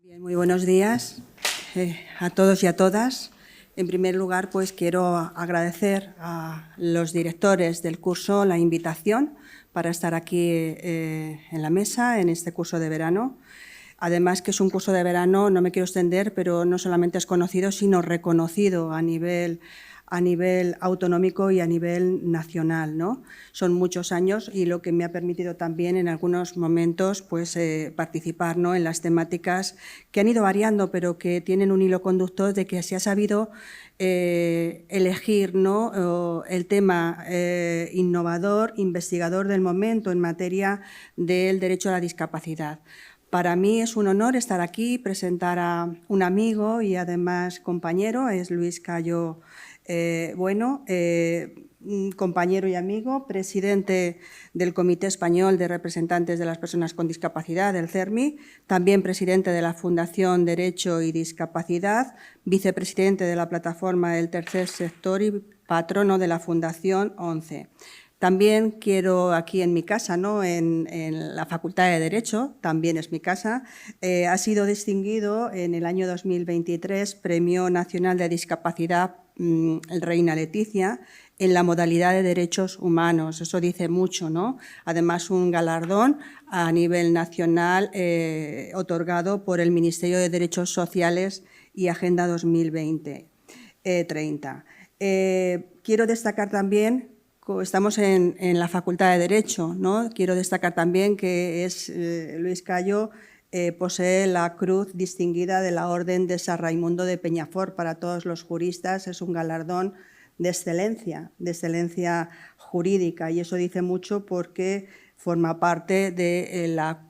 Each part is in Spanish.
Bien, muy buenos días a todos y a todas. En primer lugar, pues quiero agradecer a los directores del curso la invitación para estar aquí en la mesa en este curso de verano. Además, que es un curso de verano, no me quiero extender, pero no solamente es conocido, sino reconocido a nivel autonómico y a nivel nacional, ¿no? Son muchos años y lo que me ha permitido también en algunos momentos pues, participar, ¿no?, en las temáticas que han ido variando, pero que tienen un hilo conductor de que se ha sabido elegir, ¿no?, el tema innovador, investigador del momento en materia del derecho a la discapacidad. Para mí es un honor estar aquí, presentar a un amigo y además compañero, es Luis Cayo Bueno, compañero y amigo, presidente del Comité Español de Representantes de las Personas con Discapacidad, del CERMI, también presidente de la Fundación Derecho y Discapacidad, vicepresidente de la Plataforma del Tercer Sector y patrono de la Fundación ONCE. También quiero aquí en mi casa, ¿no?, en la Facultad de Derecho, también es mi casa, ha sido distinguido en el año 2023 Premio Nacional de Discapacidad Reina Leticia en la modalidad de Derechos Humanos. Eso dice mucho, ¿no? Además, un galardón a nivel nacional otorgado por el Ministerio de Derechos Sociales y Agenda 2020-30. Quiero destacar también, estamos en la Facultad de Derecho, ¿no? Quiero destacar también que Luis Cayo posee la Cruz Distinguida de la Orden de San Raimundo de Peñafort. Para todos los juristas es un galardón de excelencia jurídica, y eso dice mucho porque forma parte de la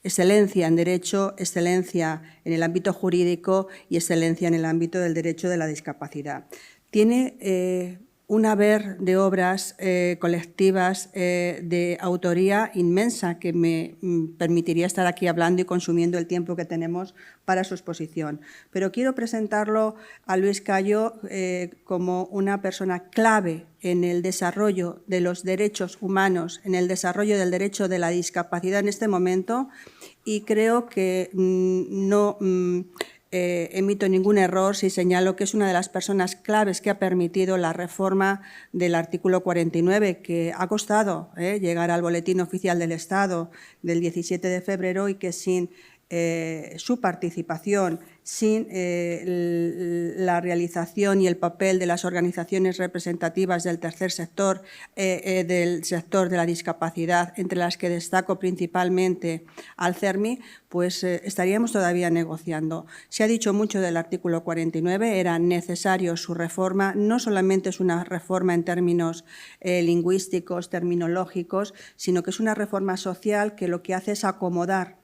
excelencia en derecho, excelencia en el ámbito jurídico y excelencia en el ámbito del derecho de la discapacidad. Tiene un haber de obras colectivas de autoría inmensa que me permitiría estar aquí hablando y consumiendo el tiempo que tenemos para su exposición. Pero quiero presentarlo a Luis Cayo como una persona clave en el desarrollo de los derechos humanos, en el desarrollo del derecho de la discapacidad en este momento, y creo que no emito ningún error si señalo que es una de las personas claves que ha permitido la reforma del artículo 49, que ha costado llegar al Boletín Oficial del Estado del 17 de febrero y que sin su participación, sin la realización y el papel de las organizaciones representativas del tercer sector, del sector de la discapacidad, entre las que destaco principalmente al CERMI, pues estaríamos todavía negociando. Se ha dicho mucho del artículo 49, era necesario su reforma, no solamente es una reforma en términos lingüísticos, terminológicos, sino que es una reforma social que lo que hace es acomodar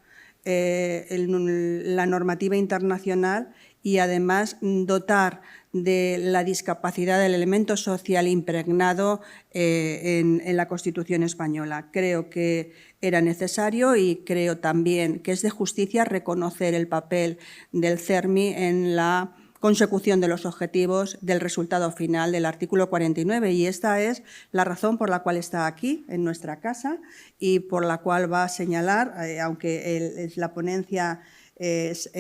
la normativa internacional y además dotar de la discapacidad del elemento social impregnado en la Constitución española. Creo que era necesario y creo también que es de justicia reconocer el papel del CERMI en la consecución de los objetivos del resultado final del artículo 49, y esta es la razón por la cual está aquí en nuestra casa y por la cual va a señalar, aunque la ponencia es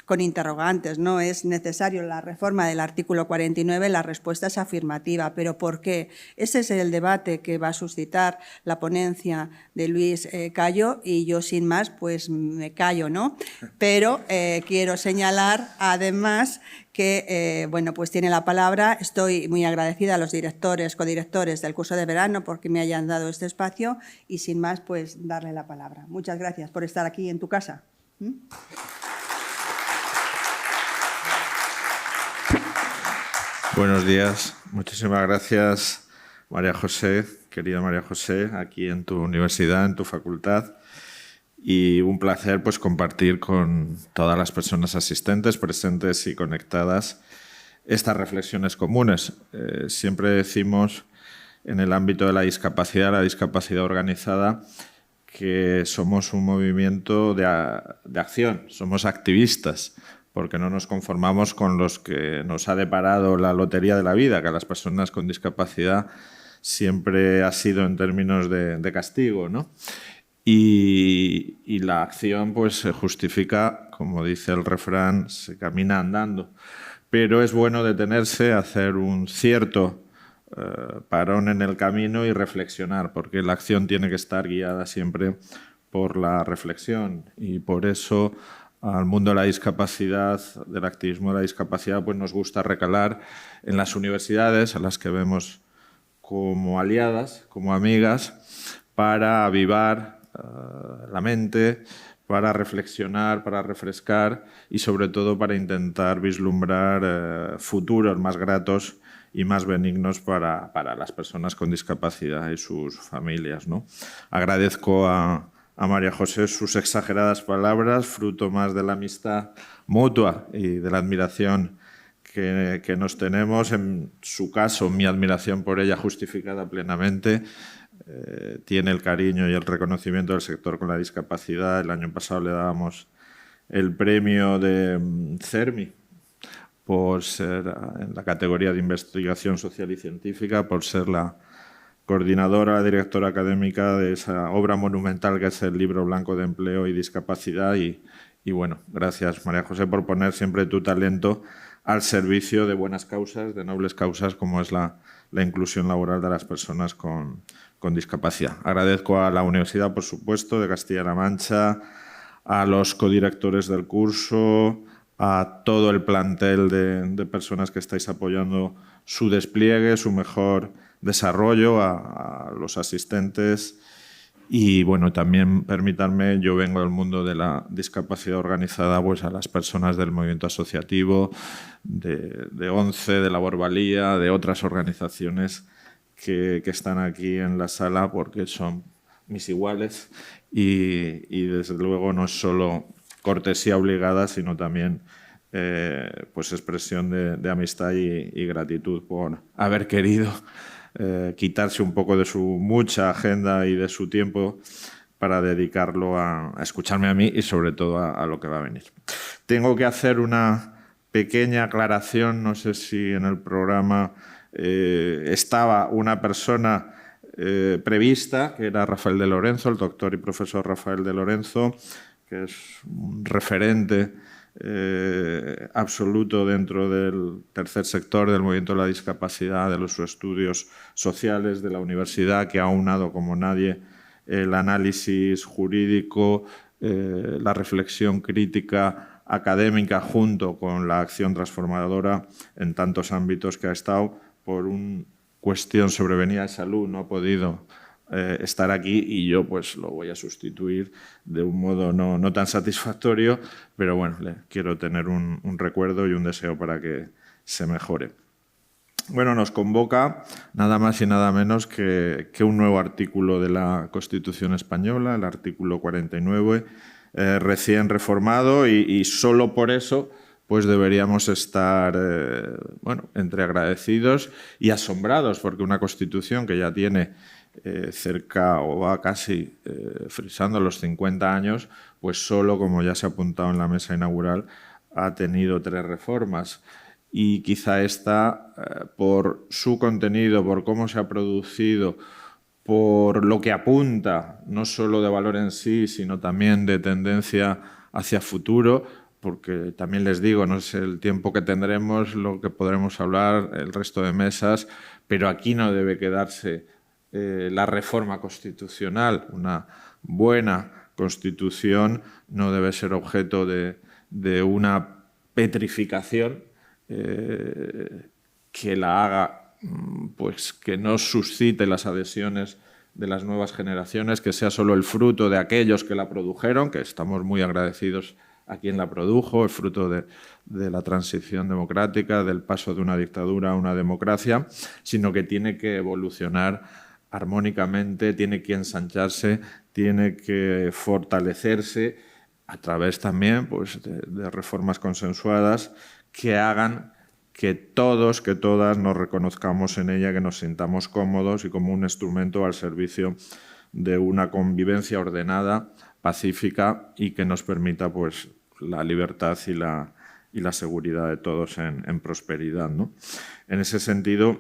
con interrogantes, no es necesario la reforma del artículo 49, la respuesta es afirmativa. ¿Pero por qué? Ese es el debate que va a suscitar la ponencia de Luis Cayo, y yo sin más pues me callo, ¿no? Pero quiero señalar además que bueno, pues tiene la palabra. Estoy muy agradecida a los directores, codirectores del curso de verano porque me hayan dado este espacio, y sin más pues darle la palabra. Muchas gracias por estar aquí en tu casa. Buenos días. Muchísimas gracias, María José, querida María José, aquí en tu universidad, en tu facultad. Y un placer pues compartir con todas las personas asistentes, presentes y conectadas estas reflexiones comunes. Siempre decimos en el ámbito de la discapacidad organizada, que somos un movimiento de acción, somos activistas, porque no nos conformamos con los que nos ha deparado la lotería de la vida, que a las personas con discapacidad siempre ha sido en términos de castigo, ¿no? y la acción pues se justifica, como dice el refrán, se camina andando. Pero es bueno detenerse, hacer un cierto parón en el camino y reflexionar, porque la acción tiene que estar guiada siempre por la reflexión, y por eso al mundo de la discapacidad, del activismo de la discapacidad, pues nos gusta recalar en las universidades, a las que vemos como aliadas, como amigas, para avivar la mente, para reflexionar, para refrescar y sobre todo para intentar vislumbrar futuros más gratos y más benignos para las personas con discapacidad y sus familias, ¿no? Agradezco a María José sus exageradas palabras, fruto más de la amistad mutua y de la admiración que nos tenemos. En su caso, mi admiración por ella justificada plenamente. Tiene el cariño y el reconocimiento del sector con la discapacidad. El año pasado le dábamos el premio de CERMI por ser en la categoría de investigación social y científica, por ser la coordinadora, la directora académica de esa obra monumental que es el Libro Blanco de Empleo y Discapacidad. Y bueno, gracias María José por poner siempre tu talento al servicio de buenas causas, de nobles causas como es la inclusión laboral de las personas con discapacidad. Agradezco a la Universidad, por supuesto, de Castilla-La Mancha, a los codirectores del curso, a todo el plantel de personas que estáis apoyando su despliegue, su mejor desarrollo, a los asistentes. Y bueno, también permítanme, yo vengo del mundo de la discapacidad organizada, pues a las personas del movimiento asociativo, de ONCE, de Labor Valía, de otras organizaciones que están aquí en la sala porque son mis iguales y desde luego no es solo cortesía obligada, sino también pues expresión de amistad y gratitud por haber querido quitarse un poco de su mucha agenda y de su tiempo para dedicarlo a escucharme a mí y sobre todo a lo que va a venir. Tengo que hacer una pequeña aclaración, no sé si en el programa estaba una persona prevista, que era Rafael de Lorenzo, el doctor y profesor Rafael de Lorenzo, que es un referente absoluto dentro del tercer sector del movimiento de la discapacidad, de los estudios sociales de la universidad, que ha aunado como nadie el análisis jurídico, la reflexión crítica académica junto con la acción transformadora en tantos ámbitos que ha estado. Por una cuestión sobrevenida de salud no ha podido estar aquí y yo pues lo voy a sustituir de un modo no tan satisfactorio, pero bueno, le quiero tener un recuerdo y un deseo para que se mejore. Bueno, nos convoca nada más y nada menos que un nuevo artículo de la Constitución española, el artículo 49, recién reformado y solo por eso pues deberíamos estar bueno, entre agradecidos y asombrados, porque una Constitución que ya tiene cerca o va casi frisando los 50 años, pues solo, como ya se ha apuntado en la mesa inaugural, ha tenido 3 reformas. Y quizá esta, por su contenido, por cómo se ha producido, por lo que apunta, no solo de valor en sí, sino también de tendencia hacia futuro, porque también les digo, no es el tiempo que tendremos, lo que podremos hablar, el resto de mesas, pero aquí no debe quedarse la reforma constitucional. Una buena constitución no debe ser objeto de una petrificación que la haga, pues que no suscite las adhesiones de las nuevas generaciones, que sea solo el fruto de aquellos que la produjeron, que estamos muy agradecidos a quien la produjo, el fruto de la transición democrática, del paso de una dictadura a una democracia, sino que tiene que evolucionar armónicamente, tiene que ensancharse, tiene que fortalecerse a través también pues, de reformas consensuadas que hagan que todos, que todas nos reconozcamos en ella, que nos sintamos cómodos y como un instrumento al servicio de una convivencia ordenada, pacífica y que nos permita pues, la libertad y la seguridad de todos en prosperidad, ¿no? En ese sentido,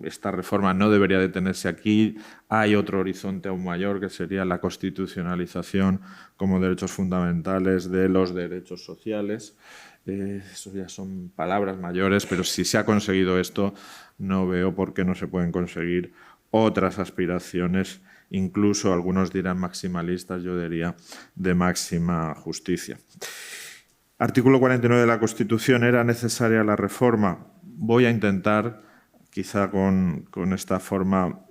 esta reforma no debería detenerse aquí. Hay otro horizonte aún mayor, que sería la constitucionalización como derechos fundamentales de los derechos sociales. Eso ya son palabras mayores, pero si se ha conseguido esto, no veo por qué no se pueden conseguir otras aspiraciones, incluso algunos dirán maximalistas, yo diría de máxima justicia. Artículo 49 de la Constitución. ¿Era necesaria la reforma? Voy a intentar, quizá con esta forma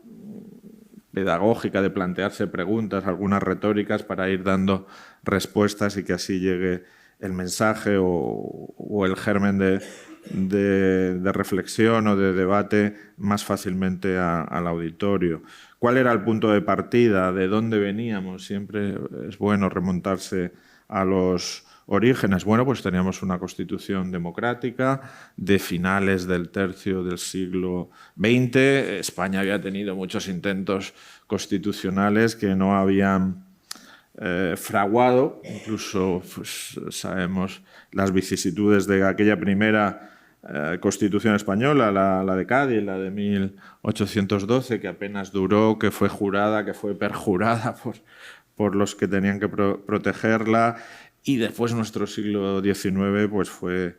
pedagógica de plantearse preguntas, algunas retóricas, para ir dando respuestas y que así llegue el mensaje o el germen de reflexión o de debate más fácilmente al auditorio. ¿Cuál era el punto de partida? ¿De dónde veníamos? Siempre es bueno remontarse a los orígenes. Bueno, pues teníamos una constitución democrática de finales del tercio del siglo XX. España había tenido muchos intentos constitucionales que no habían fraguado. Incluso pues, sabemos las vicisitudes de aquella primera Constitución española, la de Cádiz, la de 1812, que apenas duró, que fue jurada, que fue perjurada por los que tenían que protegerla. Y después nuestro siglo XIX pues fue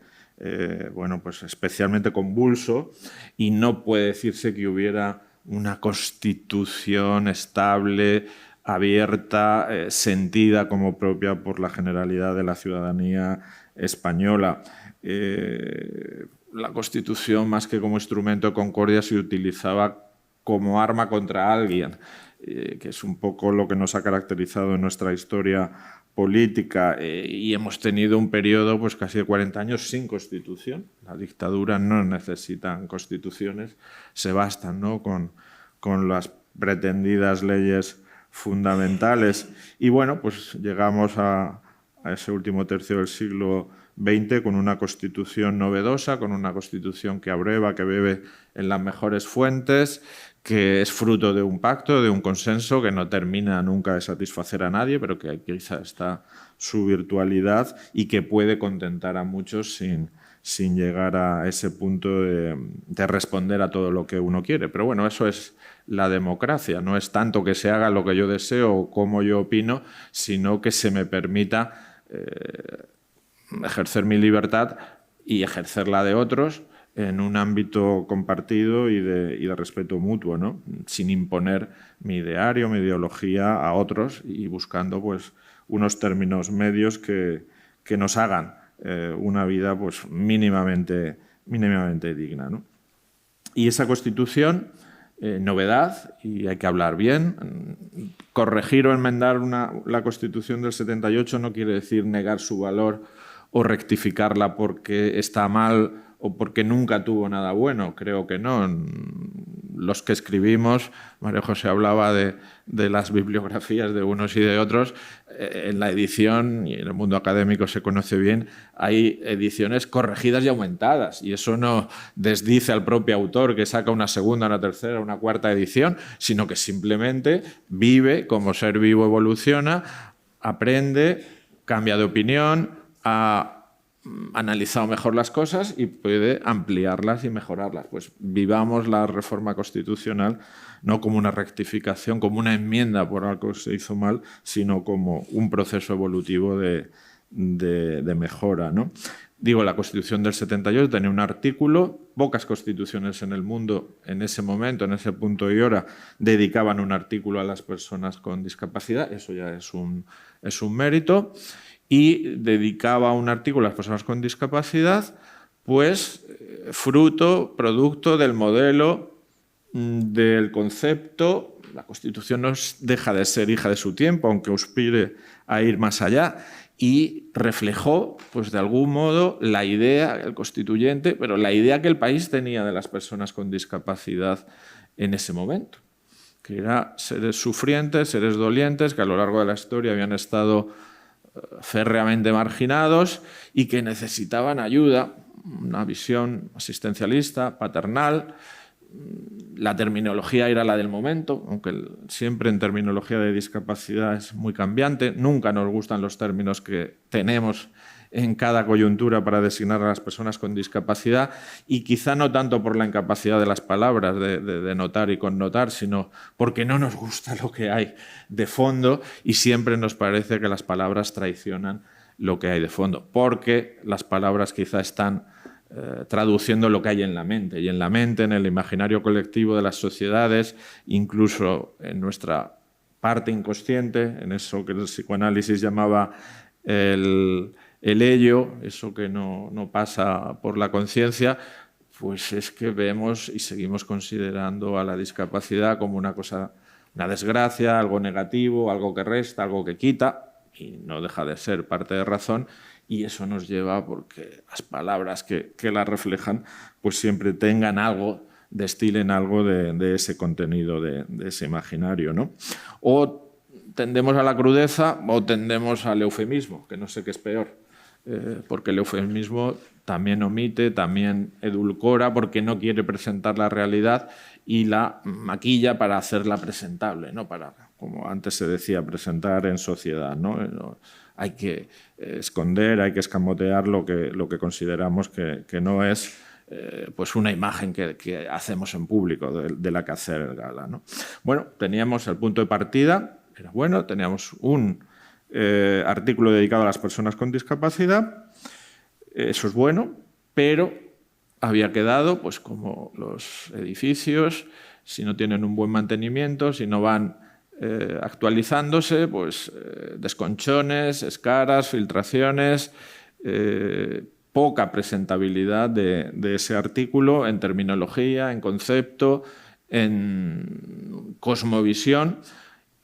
bueno, pues especialmente convulso, y no puede decirse que hubiera una constitución estable, abierta, sentida como propia por la generalidad de la ciudadanía española. La Constitución, más que como instrumento de concordia, se utilizaba como arma contra alguien, que es un poco lo que nos ha caracterizado en nuestra historia política, y hemos tenido un periodo pues casi de 40 años sin Constitución. La dictadura no necesitan constituciones, se bastan, ¿no?, con las pretendidas leyes fundamentales. Y bueno, pues llegamos a ese último tercio del siglo XX con una Constitución novedosa, con una Constitución que abreva, que bebe en las mejores fuentes, que es fruto de un pacto, de un consenso que no termina nunca de satisfacer a nadie, pero que quizá está su virtualidad y que puede contentar a muchos sin llegar a ese punto de responder a todo lo que uno quiere. Pero bueno, eso es la democracia. No es tanto que se haga lo que yo deseo o como yo opino, sino que se me permita ejercer mi libertad y ejercer la de otros en un ámbito compartido y de respeto mutuo, ¿no?, sin imponer mi ideario, mi ideología a otros, y buscando pues unos términos medios que nos hagan una vida pues mínimamente digna, ¿no? Y esa Constitución, novedad, y hay que hablar bien, corregir o enmendar la Constitución del 78 no quiere decir negar su valor o rectificarla porque está mal o porque nunca tuvo nada bueno. Creo que no. Los que escribimos, María José hablaba de las bibliografías de unos y de otros. En la edición, y en el mundo académico se conoce bien, hay ediciones corregidas y aumentadas, y eso no desdice al propio autor que saca una segunda, una tercera, una cuarta edición, sino que simplemente vive, como ser vivo evoluciona, aprende, cambia de opinión, ha analizado mejor las cosas y puede ampliarlas y mejorarlas. Pues vivamos la reforma constitucional no como una rectificación, como una enmienda por algo que se hizo mal, sino como un proceso evolutivo de mejora, ¿no? Digo, la Constitución del 78 tenía un artículo. Pocas constituciones en el mundo en ese momento, en ese punto y hora, dedicaban un artículo a las personas con discapacidad. Eso ya es un mérito. Y dedicaba un artículo a las personas con discapacidad, pues producto del modelo, del concepto. La Constitución no deja de ser hija de su tiempo, aunque aspire a ir más allá, y reflejó, pues de algún modo, la idea, el constituyente, pero la idea que el país tenía de las personas con discapacidad en ese momento, que eran seres sufrientes, seres dolientes, que a lo largo de la historia habían estado férreamente marginados y que necesitaban ayuda, una visión asistencialista, paternal, la terminología era la del momento, aunque siempre en terminología de discapacidad es muy cambiante. Nunca nos gustan los términos que tenemos en cada coyuntura para designar a las personas con discapacidad, y quizá no tanto por la incapacidad de las palabras de notar y connotar, sino porque no nos gusta lo que hay de fondo y siempre nos parece que las palabras traicionan lo que hay de fondo, porque las palabras quizá están traduciendo lo que hay en la mente, y en la mente, en el imaginario colectivo de las sociedades, incluso en nuestra parte inconsciente, en eso que el psicoanálisis llamaba el ello, eso que no pasa por la conciencia, pues es que vemos y seguimos considerando a la discapacidad como una cosa, una desgracia, algo negativo, algo que resta, algo que quita, y no deja de ser parte de razón. Y eso nos lleva porque las palabras que la reflejan pues siempre tengan algo, destilen algo de ese contenido, de ese imaginario, ¿no? O tendemos a la crudeza o tendemos al eufemismo, que no sé qué es peor, porque el eufemismo también omite, también edulcora, porque no quiere presentar la realidad y la maquilla para hacerla presentable, ¿no? Para, como antes se decía, presentar en sociedad, ¿no? Hay que esconder, hay que escamotear lo que consideramos que no es pues una imagen que hacemos en público, de la que hacer gala, ¿no? Bueno, teníamos el punto de partida, era bueno, teníamos un artículo dedicado a las personas con discapacidad, eso es bueno, pero había quedado, pues como los edificios, si no tienen un buen mantenimiento, si no van actualizándose, pues desconchones, escaras, filtraciones, poca presentabilidad de ese artículo en terminología, en concepto, en cosmovisión.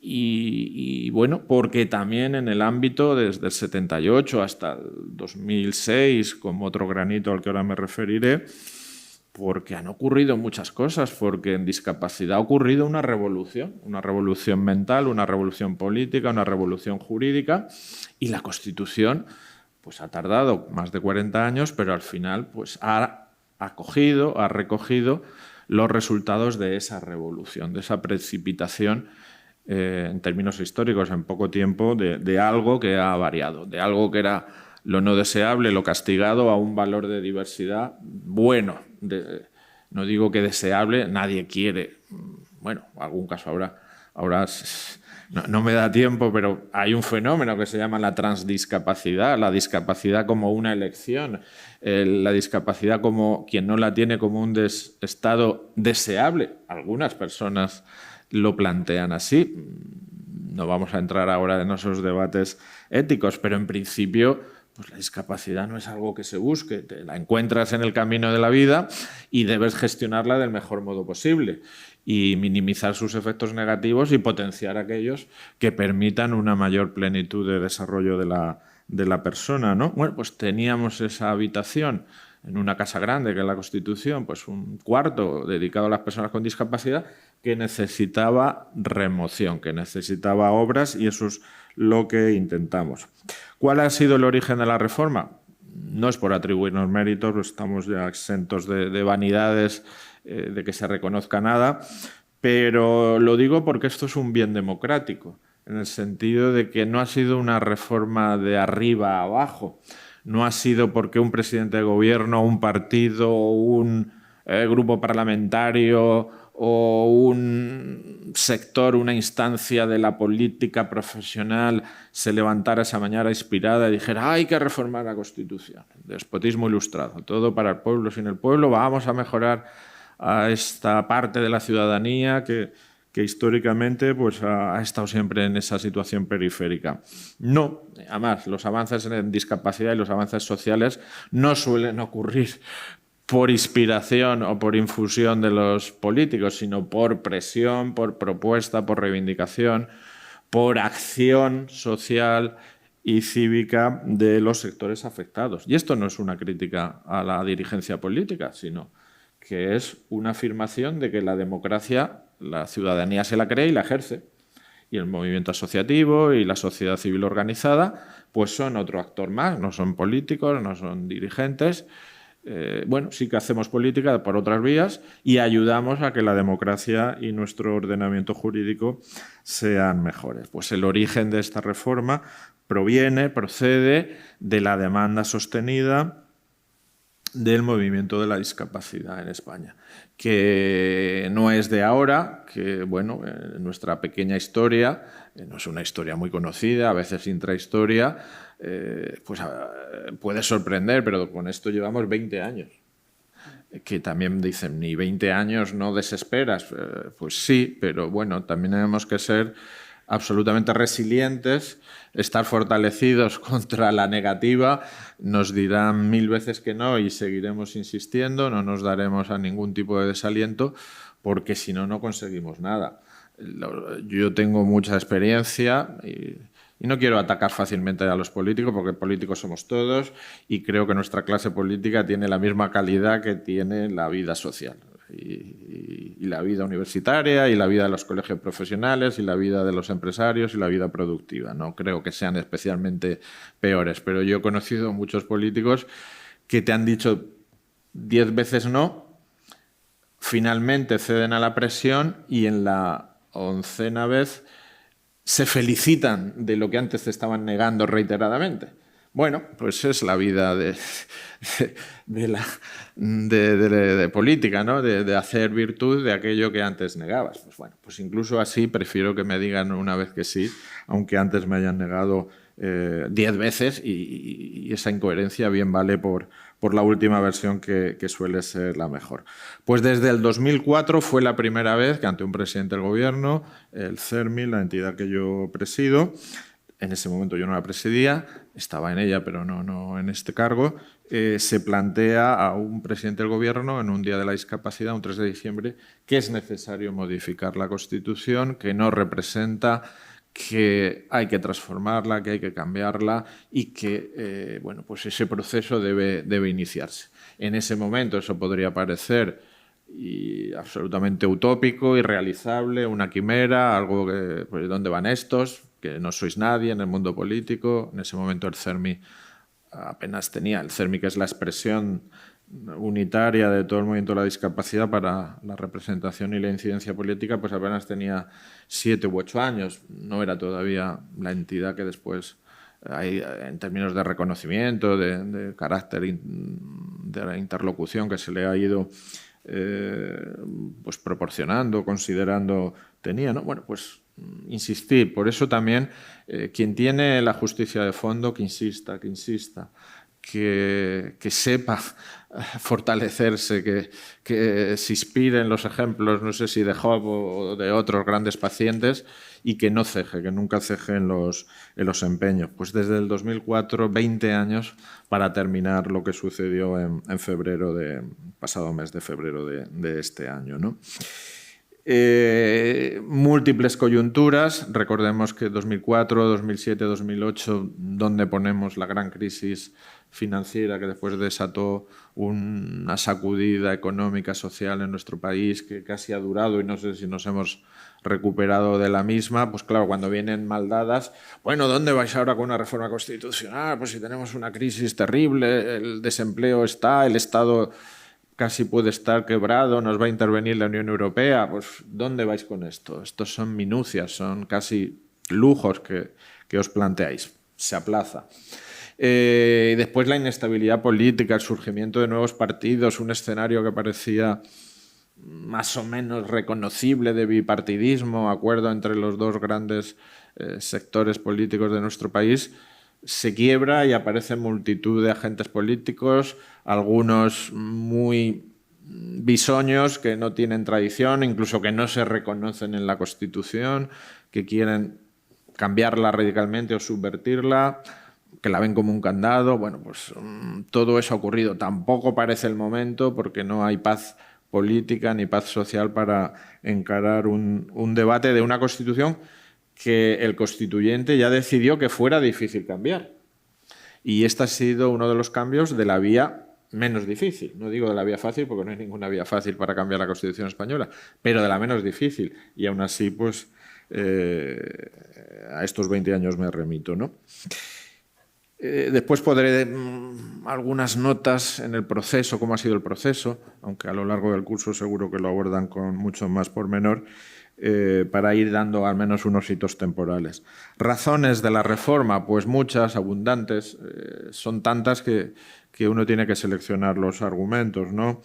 Y bueno, porque también en el ámbito desde el 78 hasta el 2006, como otro granito al que ahora me referiré, porque han ocurrido muchas cosas, porque en discapacidad ha ocurrido una revolución mental, una revolución política, una revolución jurídica, y la Constitución pues ha tardado más de 40 años, pero al final pues ha recogido los resultados de esa revolución, de esa precipitación en términos históricos en poco tiempo de algo que ha variado, de algo que era lo no deseable, lo castigado, a un valor de diversidad bueno. No digo que deseable, nadie quiere. Bueno, algún caso habrá. Ahora no me da tiempo, pero hay un fenómeno que se llama la transdiscapacidad, la discapacidad como una elección, la discapacidad como quien no la tiene como un estado deseable. Algunas personas lo plantean así. No vamos a entrar ahora en esos debates éticos, pero en principio pues la discapacidad no es algo que se busque, te la encuentras en el camino de la vida y debes gestionarla del mejor modo posible y minimizar sus efectos negativos y potenciar aquellos que permitan una mayor plenitud de desarrollo de la persona, ¿no? Bueno, pues teníamos esa habitación en una casa grande, que es la Constitución, pues un cuarto dedicado a las personas con discapacidad que necesitaba remoción, que necesitaba obras, y eso es lo que intentamos. ¿Cuál ha sido el origen de la reforma? No es por atribuirnos méritos, estamos ya exentos de vanidades, de que se reconozca nada, pero lo digo porque esto es un bien democrático, en el sentido de que no ha sido una reforma de arriba a abajo, no ha sido porque un presidente de gobierno, un partido, un grupo parlamentario o un sector, una instancia de la política profesional se levantara esa mañana inspirada y dijera hay que reformar la Constitución. Despotismo ilustrado, todo para el pueblo, sin el pueblo, vamos a mejorar a esta parte de la ciudadanía que históricamente pues, ha estado siempre en esa situación periférica. No, además, los avances en discapacidad y los avances sociales no suelen ocurrir por inspiración o por infusión de los políticos, sino por presión, por propuesta, por reivindicación, por acción social y cívica de los sectores afectados. Y esto no es una crítica a la dirigencia política, sino que es una afirmación de que la democracia, la ciudadanía se la cree y la ejerce. Y el movimiento asociativo y la sociedad civil organizada pues son otro actor más, no son políticos, no son dirigentes, bueno, sí que hacemos política por otras vías y ayudamos a que la democracia y nuestro ordenamiento jurídico sean mejores. Pues el origen de esta reforma procede de la demanda sostenida del movimiento de la discapacidad en España, que no es de ahora, que bueno, en nuestra pequeña historia, no es una historia muy conocida, a veces intrahistoria, pues puede sorprender, pero con esto llevamos 20 años. Que también dicen, ni 20 años no desesperas. Pues sí, pero bueno, también tenemos que ser absolutamente resilientes, estar fortalecidos contra la negativa. Nos dirán 1000 veces que no y seguiremos insistiendo, no nos daremos a ningún tipo de desaliento, porque si no, no conseguimos nada. Yo tengo mucha experiencia y no quiero atacar fácilmente a los políticos, porque políticos somos todos y creo que nuestra clase política tiene la misma calidad que tiene la vida social. Y la vida universitaria, y la vida de los colegios profesionales, y la vida de los empresarios, y la vida productiva. No creo que sean especialmente peores, pero yo he conocido muchos políticos que te han dicho 10 veces no, finalmente ceden a la presión y en la 11ª vez se felicitan de lo que antes estaban negando reiteradamente. Bueno, pues es la vida de política, ¿no? De hacer virtud de aquello que antes negabas. Pues bueno, pues incluso así prefiero que me digan una vez que sí, aunque antes me hayan negado 10 veces y esa incoherencia bien vale por la última versión que suele ser la mejor. Pues desde el 2004 fue la primera vez que ante un presidente del gobierno, el CERMI, la entidad que yo presido, en ese momento yo no la presidía, estaba en ella pero no en este cargo, se plantea a un presidente del gobierno en un día de la discapacidad, un 3 de diciembre, que es necesario modificar la Constitución, que no representa, que hay que transformarla, que hay que cambiarla y que bueno, pues ese proceso debe iniciarse. En ese momento eso podría parecer absolutamente utópico, irrealizable, una quimera, algo que, pues, ¿dónde van estos? Que no sois nadie en el mundo político. En ese momento el CERMI apenas tenía, el CERMI, que es la expresión unitaria de todo el movimiento de la discapacidad para la representación y la incidencia política, pues apenas tenía 7 u 8 años. No era todavía la entidad que después, en términos de reconocimiento, de carácter de la interlocución que se le ha ido pues proporcionando, considerando tenía, ¿no? Bueno, pues insistir. Por eso también quien tiene la justicia de fondo, que insista, que sepa fortalecerse, que se inspire en los ejemplos, no sé si de Job o de otros grandes pacientes, y que no ceje, que nunca ceje en los empeños. Pues desde el 2004, 20 años para terminar lo que sucedió en febrero, pasado mes de febrero de este año, ¿no? Múltiples coyunturas, recordemos que 2004, 2007, 2008, donde ponemos la gran crisis financiera que después desató una sacudida económica, social en nuestro país que casi ha durado y no sé si nos hemos recuperado de la misma. Pues claro, cuando vienen mal dadas, bueno, ¿dónde vais ahora con una reforma constitucional? Pues si tenemos una crisis terrible, el desempleo está, el Estado casi puede estar quebrado, nos va a intervenir la Unión Europea. Pues ¿dónde vais con esto? Estos son minucias, son casi lujos que os planteáis. Se aplaza. Después la inestabilidad política, el surgimiento de nuevos partidos, un escenario que parecía más o menos reconocible de bipartidismo, acuerdo entre los dos grandes sectores políticos de nuestro país, se quiebra y aparecen multitud de agentes políticos, algunos muy bisoños que no tienen tradición, incluso que no se reconocen en la Constitución, que quieren cambiarla radicalmente o subvertirla, que la ven como un candado. Bueno, pues todo eso ha ocurrido. Tampoco parece el momento porque no hay paz política ni paz social para encarar un debate de una Constitución que el constituyente ya decidió que fuera difícil cambiar. Y este ha sido uno de los cambios de la vía menos difícil. No digo de la vía fácil porque no hay ninguna vía fácil para cambiar la Constitución española, pero de la menos difícil. Y aún así, pues, a estos 20 años me remito, ¿no? Después podré algunas notas en el proceso, cómo ha sido el proceso, aunque a lo largo del curso seguro que lo abordan con mucho más pormenor, para ir dando al menos unos hitos temporales. Razones de la reforma, pues muchas, abundantes, son tantas que uno tiene que seleccionar los argumentos, ¿no?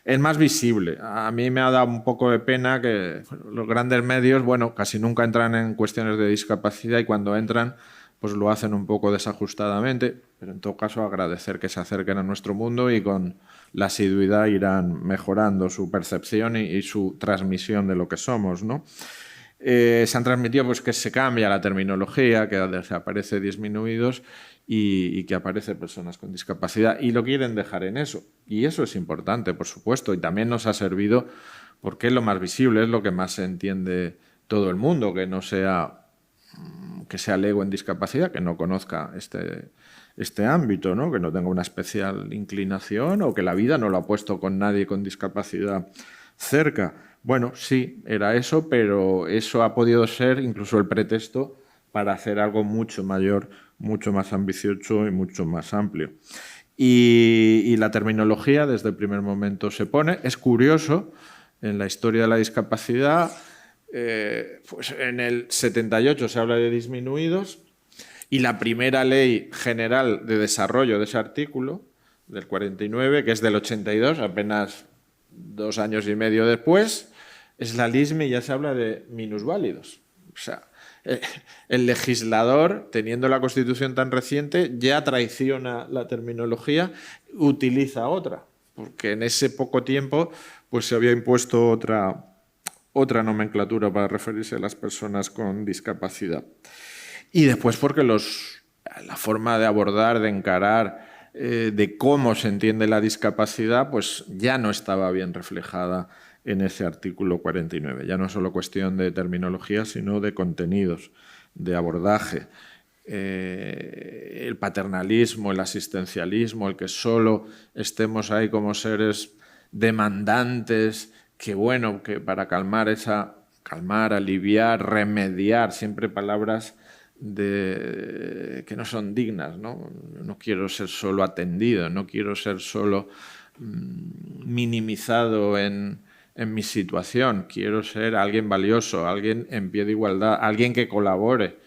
El más visible, a mí me ha dado un poco de pena que los grandes medios, bueno, casi nunca entran en cuestiones de discapacidad y cuando entran, pues lo hacen un poco desajustadamente, pero en todo caso agradecer que se acerquen a nuestro mundo y con la asiduidad irán mejorando su percepción y su transmisión de lo que somos, ¿no? Se han transmitido pues, que se cambia la terminología, que desaparece disminuidos y que aparece personas con discapacidad y lo quieren dejar en eso. Y eso es importante, por supuesto, y también nos ha servido porque es lo más visible, es lo que más se entiende todo el mundo, que no sea que sea lego en discapacidad, que no conozca este ámbito, ¿no? Que no tenga una especial inclinación o que la vida no lo ha puesto con nadie con discapacidad cerca. Bueno, sí, era eso, pero eso ha podido ser incluso el pretexto para hacer algo mucho mayor, mucho más ambicioso y mucho más amplio. Y la terminología desde el primer momento se pone. Es curioso, en la historia de la discapacidad, pues en el 78 se habla de disminuidos y la primera ley general de desarrollo de ese artículo, del 49, que es del 82, apenas 2 años y medio después, es la LISME y ya se habla de minusválidos. O sea, el legislador, teniendo la Constitución tan reciente, ya traiciona la terminología, utiliza otra, porque en ese poco tiempo pues, se había impuesto otra nomenclatura para referirse a las personas con discapacidad. Y después porque la forma de abordar, de encarar, de cómo se entiende la discapacidad, pues ya no estaba bien reflejada en ese artículo 49. Ya no es solo cuestión de terminología, sino de contenidos, de abordaje. El paternalismo, el asistencialismo, el que solo estemos ahí como seres demandantes, que bueno, que para calmar, aliviar, remediar, siempre palabras que no son dignas, ¿no? No quiero ser solo atendido, no quiero ser solo minimizado en mi situación, quiero ser alguien valioso, alguien en pie de igualdad, alguien que colabore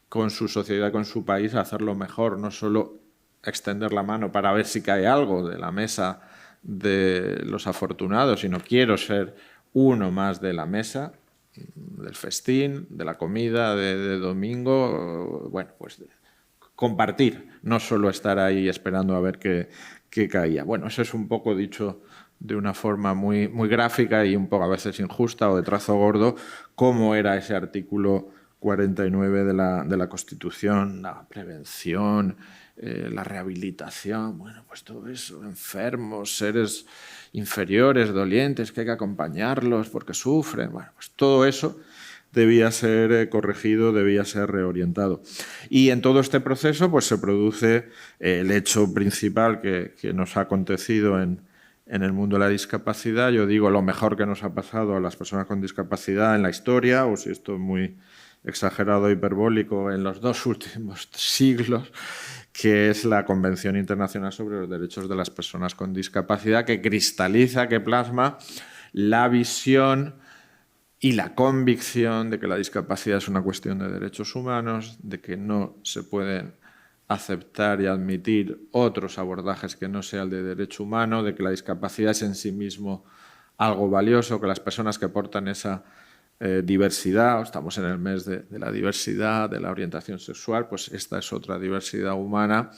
con su sociedad, con su país a hacerlo mejor, no solo extender la mano para ver si cae algo de la mesa de los afortunados, sino quiero ser uno más de la mesa, del festín, de la comida, de domingo, bueno, pues compartir, no solo estar ahí esperando a ver qué caía. Bueno, eso es un poco dicho de una forma muy, muy gráfica y un poco a veces injusta o de trazo gordo, cómo era ese artículo 49 de la Constitución, la prevención, la rehabilitación, bueno, pues todo eso, enfermos, seres inferiores, dolientes, que hay que acompañarlos porque sufren, bueno, pues todo eso debía ser corregido, debía ser reorientado. Y en todo este proceso pues se produce el hecho principal que nos ha acontecido en el mundo de la discapacidad. Yo digo lo mejor que nos ha pasado a las personas con discapacidad en la historia, o si esto es muy exagerado, hiperbólico, en los 2 últimos siglos, que es la Convención Internacional sobre los Derechos de las Personas con Discapacidad, que cristaliza, que plasma la visión y la convicción de que la discapacidad es una cuestión de derechos humanos, de que no se pueden aceptar y admitir otros abordajes que no sea el de derecho humano, de que la discapacidad es en sí mismo algo valioso, que las personas que portan esa diversidad, estamos en el mes de la diversidad, de la orientación sexual, pues esta es otra diversidad humana,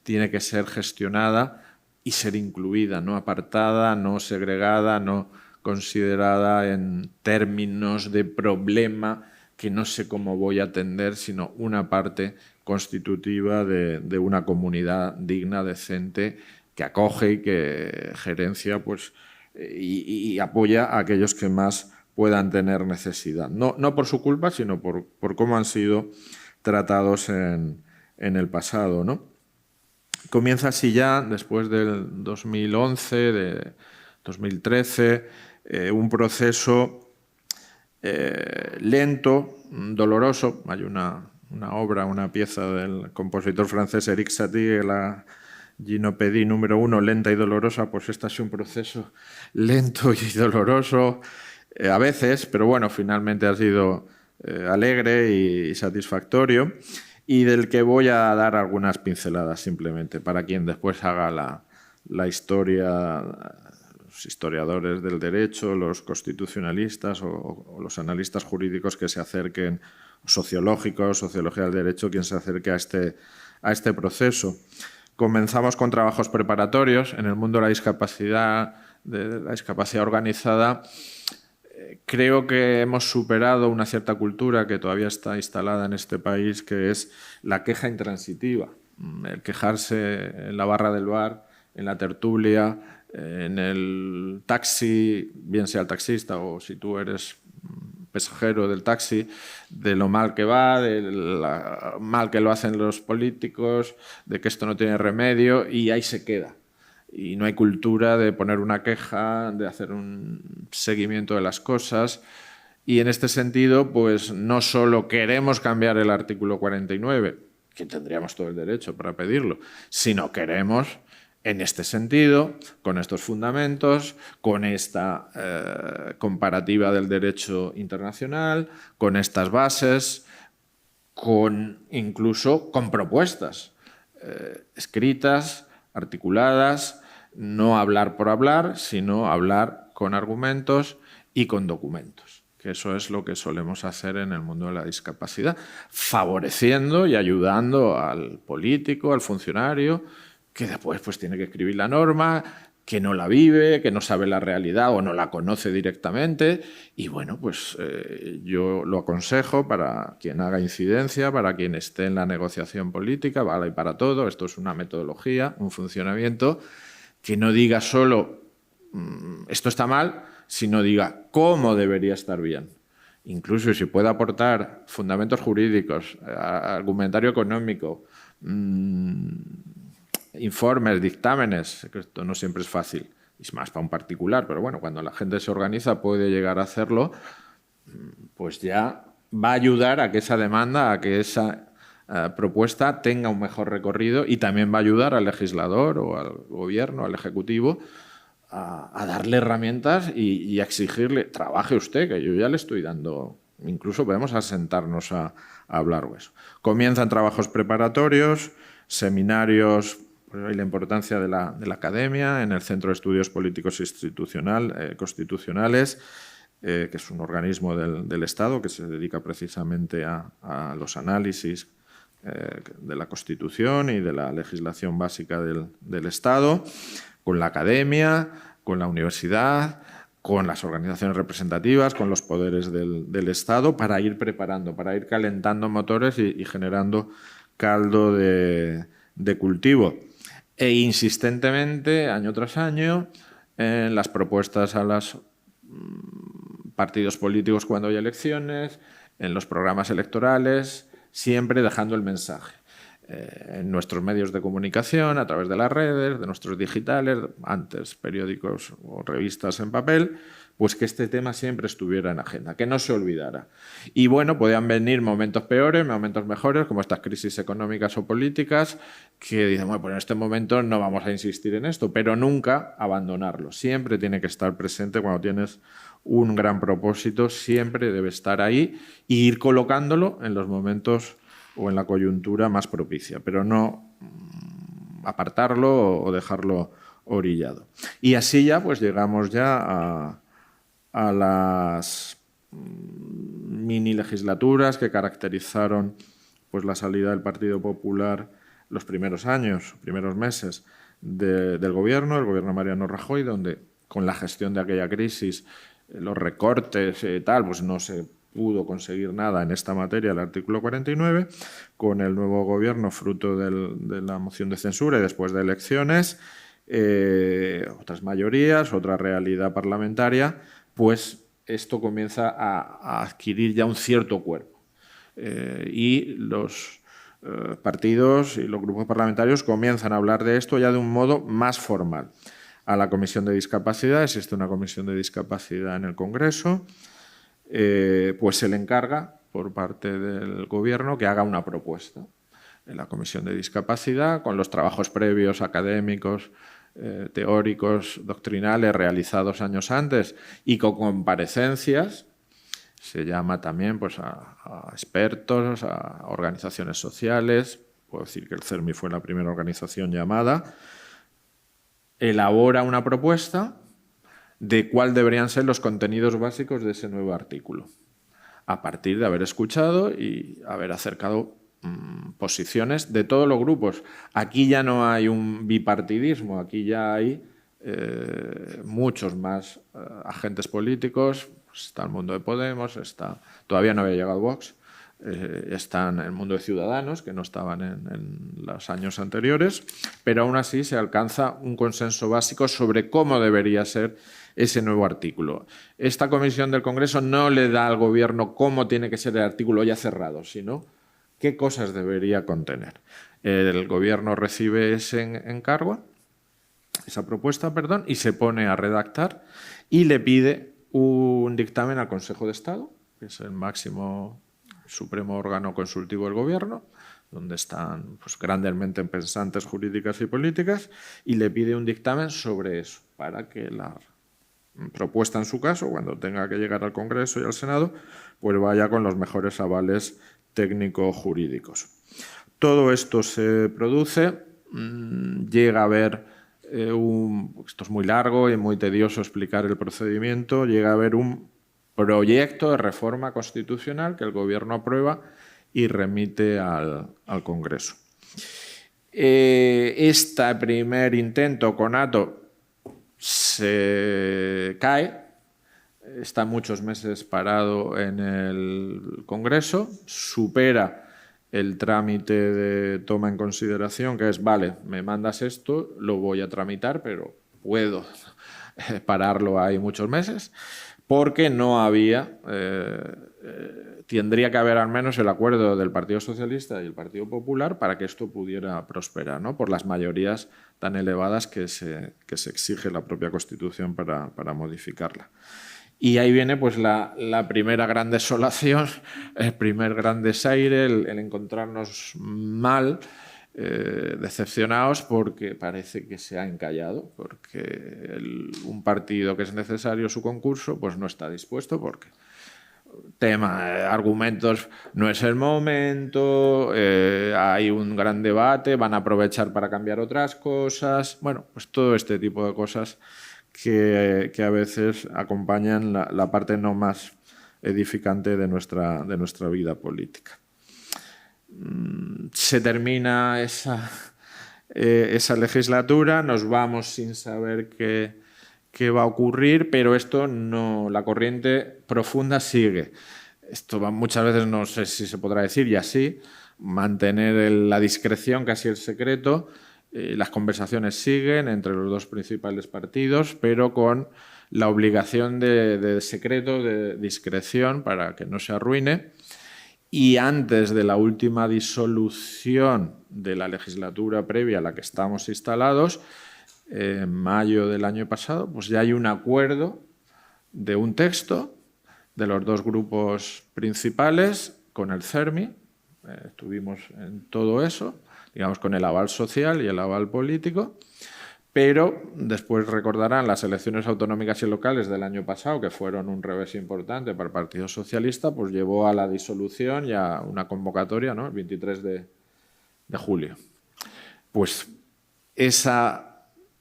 tiene que ser gestionada y ser incluida, no apartada, no segregada, no considerada en términos de problema que no sé cómo voy a atender, sino una parte constitutiva de una comunidad digna, decente, que acoge y que gerencia pues, y apoya a aquellos que más puedan tener necesidad. No por su culpa, sino por cómo han sido tratados en el pasado, ¿no? Comienza así ya, después del 2011, de 2013, un proceso lento, doloroso. Hay una obra, una pieza del compositor francés Éric Satie ginopedí número 1, lenta y dolorosa, pues este ha sido un proceso lento y doloroso a veces, pero bueno, finalmente ha sido alegre y satisfactorio, y del que voy a dar algunas pinceladas simplemente para quien después haga la historia, los historiadores del derecho, los constitucionalistas o los analistas jurídicos que se acerquen, sociológicos, sociología del derecho, quien se acerque a este proceso. Comenzamos con trabajos preparatorios. En el mundo de la discapacidad organizada, creo que hemos superado una cierta cultura que todavía está instalada en este país, que es la queja intransitiva, el quejarse en la barra del bar, en la tertulia, en el taxi, bien sea el taxista o si tú eres pasajero del taxi, de lo mal que va, de lo mal que lo hacen los políticos, de que esto no tiene remedio, y ahí se queda. Y no hay cultura de poner una queja, de hacer un seguimiento de las cosas. Y en este sentido, pues no solo queremos cambiar el artículo 49, que tendríamos todo el derecho para pedirlo, sino queremos, en este sentido, con estos fundamentos, con esta comparativa del derecho internacional, con estas bases, incluso con propuestas escritas, articuladas, no hablar por hablar, sino hablar con argumentos y con documentos, que eso es lo que solemos hacer en el mundo de la discapacidad, favoreciendo y ayudando al político, al funcionario, que después pues tiene que escribir la norma, que no la vive, que no sabe la realidad o no la conoce directamente. Y bueno, pues yo lo aconsejo para quien haga incidencia, para quien esté en la negociación política, vale para todo. Esto es una metodología, un funcionamiento, que no diga solo esto está mal, sino diga cómo debería estar bien. Incluso si puede aportar fundamentos jurídicos, argumentario económico, informes, dictámenes, que esto no siempre es fácil, es más para un particular, pero bueno, cuando la gente se organiza puede llegar a hacerlo, pues ya va a ayudar a que esa demanda, a que esa propuesta tenga un mejor recorrido, y también va a ayudar al legislador o al gobierno, al ejecutivo, a darle herramientas y a exigirle, trabaje usted, que yo ya le estoy dando, incluso podemos sentarnos a hablar de eso. Comienzan trabajos preparatorios, seminarios. Pues hay la importancia de la academia en el Centro de Estudios Políticos Constitucionales, que es un organismo del Estado que se dedica precisamente a los análisis de la Constitución y de la legislación básica del Estado, con la academia, con la universidad, con las organizaciones representativas, con los poderes del Estado, para ir preparando, para ir calentando motores y generando caldo de cultivo. E insistentemente, año tras año, en las propuestas a los partidos políticos cuando hay elecciones, en los programas electorales, siempre dejando el mensaje. En nuestros medios de comunicación, a través de las redes, de nuestros digitales, antes periódicos o revistas en papel, pues que este tema siempre estuviera en agenda, que no se olvidara. Y bueno, podían venir momentos peores, momentos mejores, como estas crisis económicas o políticas, que dicen, bueno, pues en este momento no vamos a insistir en esto, pero nunca abandonarlo. Siempre tiene que estar presente cuando tienes un gran propósito, siempre debe estar ahí e ir colocándolo en los momentos o en la coyuntura más propicia, pero no apartarlo o dejarlo orillado. Y así ya pues llegamos ya a las mini legislaturas que caracterizaron pues la salida del Partido Popular los primeros años, primeros meses del gobierno, el gobierno de Mariano Rajoy, donde con la gestión de aquella crisis, los recortes y tal, pues no se pudo conseguir nada en esta materia, el artículo 49, con el nuevo gobierno, fruto de la moción de censura y después de elecciones, otras mayorías, otra realidad parlamentaria, pues esto comienza a adquirir ya un cierto cuerpo. Y los partidos y los grupos parlamentarios comienzan a hablar de esto ya de un modo más formal. A la Comisión de Discapacidad, existe una Comisión de Discapacidad en el Congreso, pues se le encarga por parte del Gobierno que haga una propuesta. en la Comisión de Discapacidad, con los trabajos previos académicos, teóricos, doctrinales realizados años antes y con comparecencias. Se llama también pues, a expertos, a organizaciones sociales. Puedo decir que el CERMI fue la primera organización llamada. Elabora una propuesta de cuál deberían ser los contenidos básicos de ese nuevo artículo, a partir de haber escuchado y haber acercado posiciones de todos los grupos. Aquí ya no hay un bipartidismo, aquí ya hay muchos más agentes políticos. Pues está el mundo de Podemos, todavía no había llegado Vox, está en el mundo de Ciudadanos, que no estaban en los años anteriores, pero aún así se alcanza un consenso básico sobre cómo debería ser ese nuevo artículo. Esta comisión del Congreso no le da al Gobierno cómo tiene que ser el artículo ya cerrado, sino qué cosas debería contener. El Gobierno recibe ese encargo, esa propuesta, perdón, y se pone a redactar y le pide un dictamen al Consejo de Estado, que es el máximo supremo órgano consultivo del Gobierno, donde están pues, grandemente pensantes jurídicas y políticas, y le pide un dictamen sobre eso, para que la propuesta, en su caso, cuando tenga que llegar al Congreso y al Senado, pues vaya con los mejores avales técnico-jurídicos. Todo esto se produce, llega a haber esto es muy largo y muy tedioso explicar el procedimiento, llega a haber un proyecto de reforma constitucional que el Gobierno aprueba y remite al Congreso. Este primer intento conato se cae, está muchos meses parado en el Congreso, supera el trámite de toma en consideración, que es, vale, me mandas esto, lo voy a tramitar, pero puedo pararlo ahí muchos meses, porque no había, tendría que haber al menos el acuerdo del Partido Socialista y el Partido Popular para que esto pudiera prosperar, ¿no? Por las mayorías tan elevadas que se exige la propia Constitución para modificarla. Y ahí viene pues, la primera gran desolación, el primer gran desaire, el encontrarnos mal, decepcionados porque parece que se ha encallado, porque un partido que es necesario su concurso pues no está dispuesto porque argumentos, no es el momento, hay un gran debate, van a aprovechar para cambiar otras cosas, bueno, pues todo este tipo de cosas que a veces acompañan la parte no más edificante de nuestra vida política. Se termina esa legislatura, nos vamos sin saber qué va a ocurrir, pero esto no, la corriente profunda sigue. Esto muchas veces no sé si se podrá decir, y así, mantener la discreción, casi el secreto. Las conversaciones siguen entre los dos principales partidos, pero con la obligación de secreto, de discreción, para que no se arruine. Y antes de la última disolución de la legislatura previa a la que estamos instalados, en mayo del año pasado, pues ya hay un acuerdo de un texto de los dos grupos principales con el CERMI. Estuvimos en todo eso, digamos, con el aval social y el aval político, pero después recordarán las elecciones autonómicas y locales del año pasado, que fueron un revés importante para el Partido Socialista, pues llevó a la disolución y a una convocatoria, ¿no? El 23 de julio. Pues esa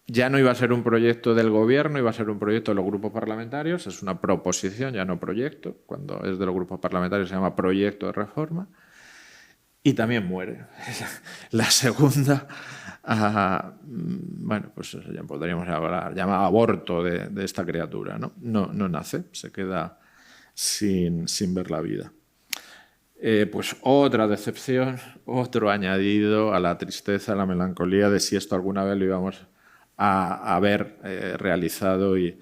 ya no iba a ser un proyecto del Gobierno, iba a ser un proyecto de los grupos parlamentarios, es una proposición, ya no proyecto, cuando es de los grupos parlamentarios se llama proyecto de reforma, y también muere. La segunda, bueno, pues ya podríamos hablar, llamado aborto de esta criatura, ¿no? No nace, se queda sin ver la vida. Pues otra decepción, otro añadido a la tristeza, a la melancolía de si esto alguna vez lo íbamos a haber realizado y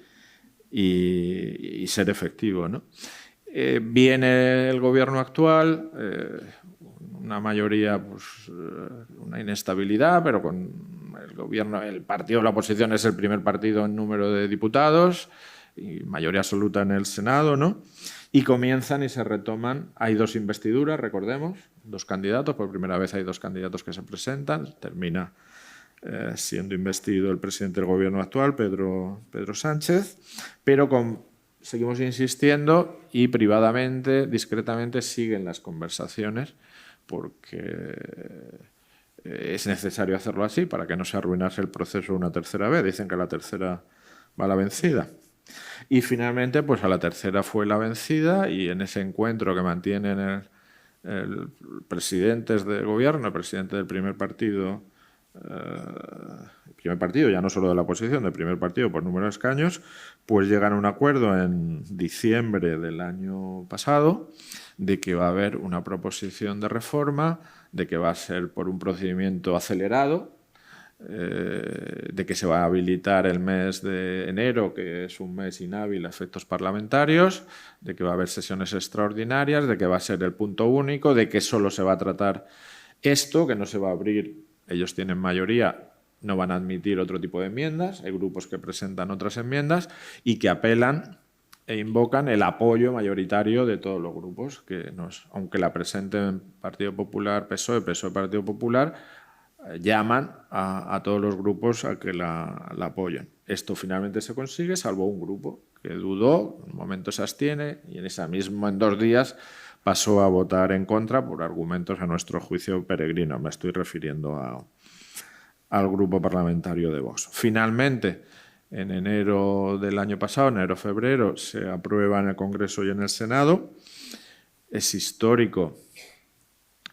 ser efectivo, ¿no? Viene el Gobierno actual, una mayoría, pues, una inestabilidad, pero con el Gobierno, el partido de la oposición es el primer partido en número de diputados y mayoría absoluta en el Senado, ¿no? y comienzan y se retoman. Hay 2 investiduras, recordemos, 2 candidatos, por primera vez hay 2 candidatos que se presentan, termina siendo investido el presidente del gobierno actual, Pedro Sánchez, pero seguimos insistiendo y privadamente, discretamente, siguen las conversaciones porque es necesario hacerlo así para que no se arruinase el proceso una tercera vez. Dicen que la tercera va la vencida. Y finalmente, pues a la tercera fue la vencida y en ese encuentro que mantienen el presidentes del gobierno, el presidente del primer partido, ya no solo de la oposición, del primer partido por número de escaños, pues llegan a un acuerdo en diciembre del año pasado de que va a haber una proposición de reforma, de que va a ser por un procedimiento acelerado, de que se va a habilitar el mes de enero, que es un mes inhábil a efectos parlamentarios, de que va a haber sesiones extraordinarias, de que va a ser el punto único, de que solo se va a tratar esto, que no se va a abrir. Ellos tienen mayoría, no van a admitir otro tipo de enmiendas, hay grupos que presentan otras enmiendas y que apelan e invocan el apoyo mayoritario de todos los grupos, que aunque la presenten Partido Popular, PSOE, Partido Popular, llaman a todos los grupos a que la apoyen. Esto finalmente se consigue, salvo un grupo que dudó, en un momento se abstiene y en 2 días pasó a votar en contra por argumentos, a nuestro juicio, peregrinos. Me estoy refiriendo al grupo parlamentario de Vox. Finalmente, en enero del año pasado, enero-febrero, se aprueba en el Congreso y en el Senado. Es histórico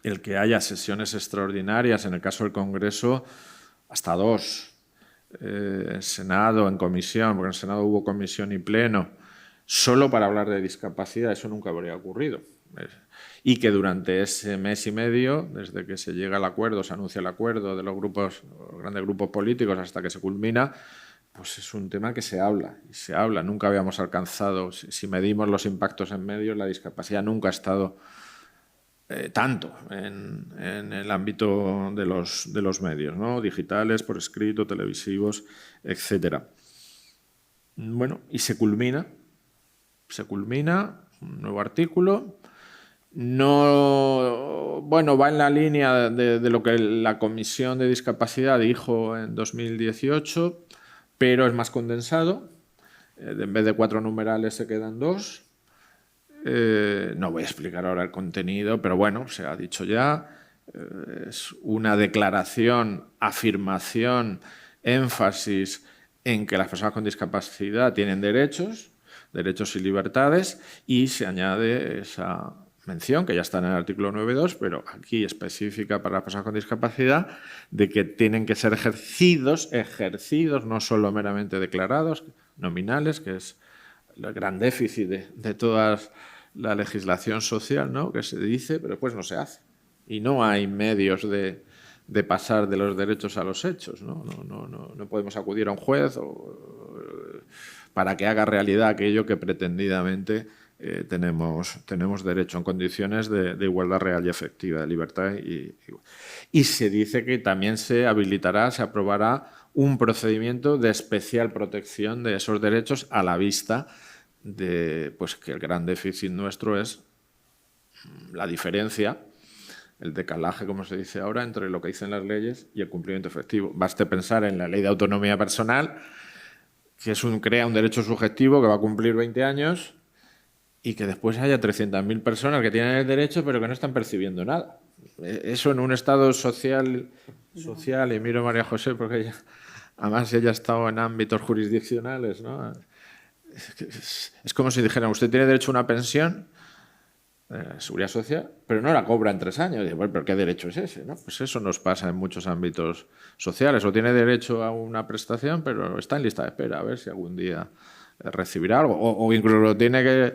el que haya sesiones extraordinarias, en el caso del Congreso, hasta 2. Senado, en comisión, porque en el Senado hubo comisión y pleno, solo para hablar de discapacidad, eso nunca habría ocurrido. Y que durante ese mes y medio, desde que se llega al acuerdo, se anuncia el acuerdo de los grandes grupos políticos hasta que se culmina, pues es un tema que se habla, y se habla. Nunca habíamos alcanzado, si medimos los impactos en medios, la discapacidad nunca ha estado tanto en el ámbito de los medios, ¿no? Digitales, por escrito, televisivos, etc. Bueno, y se culmina un nuevo artículo. No, bueno, va en la línea de lo que la Comisión de Discapacidad dijo en 2018, pero es más condensado. En vez de 4 numerales se quedan 2. No voy a explicar ahora el contenido, pero bueno, se ha dicho ya. Es una declaración, afirmación, énfasis en que las personas con discapacidad tienen derechos y libertades, y se añade esa mención, que ya está en el artículo 9.2, pero aquí específica para las personas con discapacidad, de que tienen que ser ejercidos, no solo meramente declarados, nominales, que es el gran déficit de toda la legislación social, ¿no?, que se dice, pero después no se hace. Y no hay medios de pasar de los derechos a los hechos, ¿no? No podemos acudir a un juez para que haga realidad aquello que pretendidamente tenemos derecho en condiciones de igualdad real y efectiva, de libertad. Y se dice que también se habilitará, se aprobará un procedimiento de especial protección de esos derechos, a la vista de pues, que el gran déficit nuestro es la diferencia, el decalaje, como se dice ahora, entre lo que dicen las leyes y el cumplimiento efectivo. Baste pensar en la Ley de Autonomía Personal, que crea un derecho subjetivo que va a cumplir 20 años y que después haya 300.000 personas que tienen el derecho pero que no están percibiendo nada. Eso en un Estado social, y miro a María José porque además ella ha estado en ámbitos jurisdiccionales, ¿no? Es como si dijeran, usted tiene derecho a una pensión, seguridad social, pero no la cobra en 3 años. Y, bueno, ¿pero qué derecho es ese, no? Pues eso nos pasa en muchos ámbitos sociales. O tiene derecho a una prestación, pero está en lista de espera, a ver si algún día recibirá algo. O incluso tiene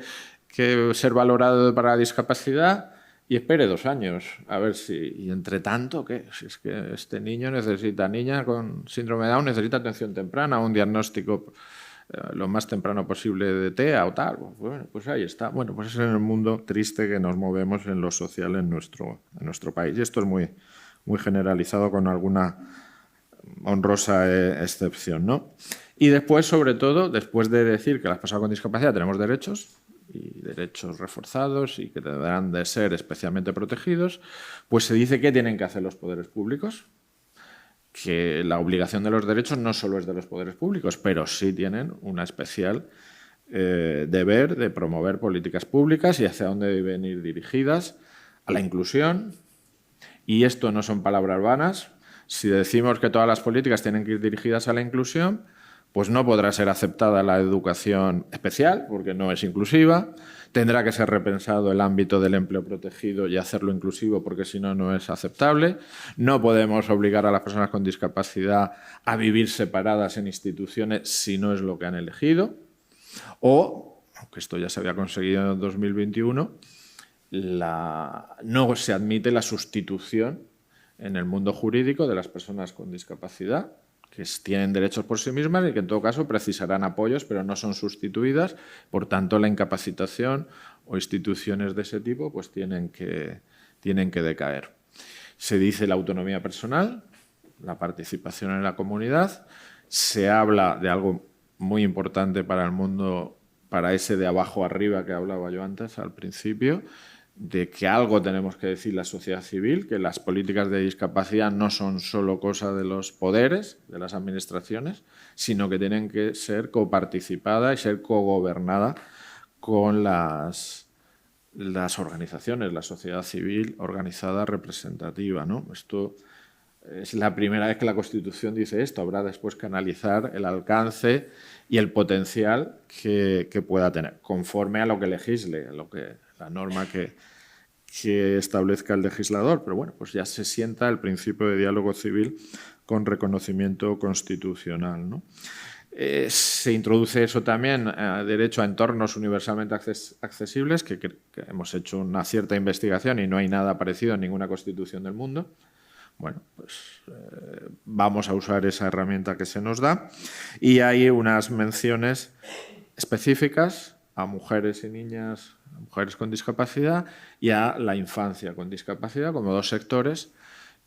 que ser valorado para la discapacidad y espere 2 años, a ver si... Y entre tanto, ¿qué? Si es que este niño niña con síndrome de Down necesita atención temprana, un diagnóstico lo más temprano posible de TEA o tal. Bueno, pues ahí está. Bueno, pues es en el mundo triste que nos movemos en lo social en nuestro país. Y esto es muy, muy generalizado, con alguna honrosa excepción, ¿no? Y después, sobre todo, después de decir que las personas con discapacidad tenemos derechos y derechos reforzados y que deberán de ser especialmente protegidos, pues se dice qué tienen que hacer los poderes públicos. Que la obligación de los derechos no solo es de los poderes públicos, pero sí tienen una especial deber de promover políticas públicas y hacia dónde deben ir dirigidas a la inclusión. Y esto no son palabras vanas. Si decimos que todas las políticas tienen que ir dirigidas a la inclusión, pues no podrá ser aceptada la educación especial, porque no es inclusiva. Tendrá que ser repensado el ámbito del empleo protegido y hacerlo inclusivo, porque si no, no es aceptable. No podemos obligar a las personas con discapacidad a vivir separadas en instituciones si no es lo que han elegido. O, aunque esto ya se había conseguido en 2021, no se admite la sustitución en el mundo jurídico de las personas con discapacidad, que tienen derechos por sí mismas y que en todo caso precisarán apoyos, pero no son sustituidas. Por tanto, la incapacitación o instituciones de ese tipo pues tienen que decaer. Se dice la autonomía personal, la participación en la comunidad. Se habla de algo muy importante para el mundo, para ese de abajo arriba que hablaba yo antes al principio, de que algo tenemos que decir la sociedad civil, que las políticas de discapacidad no son solo cosa de los poderes, de las administraciones, sino que tienen que ser coparticipadas y ser cogobernadas con las organizaciones, la sociedad civil organizada representativa, ¿no? Esto es la primera vez que la Constitución dice esto. Habrá después que analizar el alcance y el potencial que pueda tener, conforme a lo que legisle, a la norma que establezca el legislador. Pero bueno, pues ya se sienta el principio de diálogo civil con reconocimiento constitucional, ¿no? Se introduce eso también, derecho a entornos universalmente accesibles, que hemos hecho una cierta investigación y no hay nada parecido en ninguna constitución del mundo. Bueno, pues vamos a usar esa herramienta que se nos da. Y hay unas menciones específicas a mujeres y niñas, a mujeres con discapacidad y a la infancia con discapacidad, como dos sectores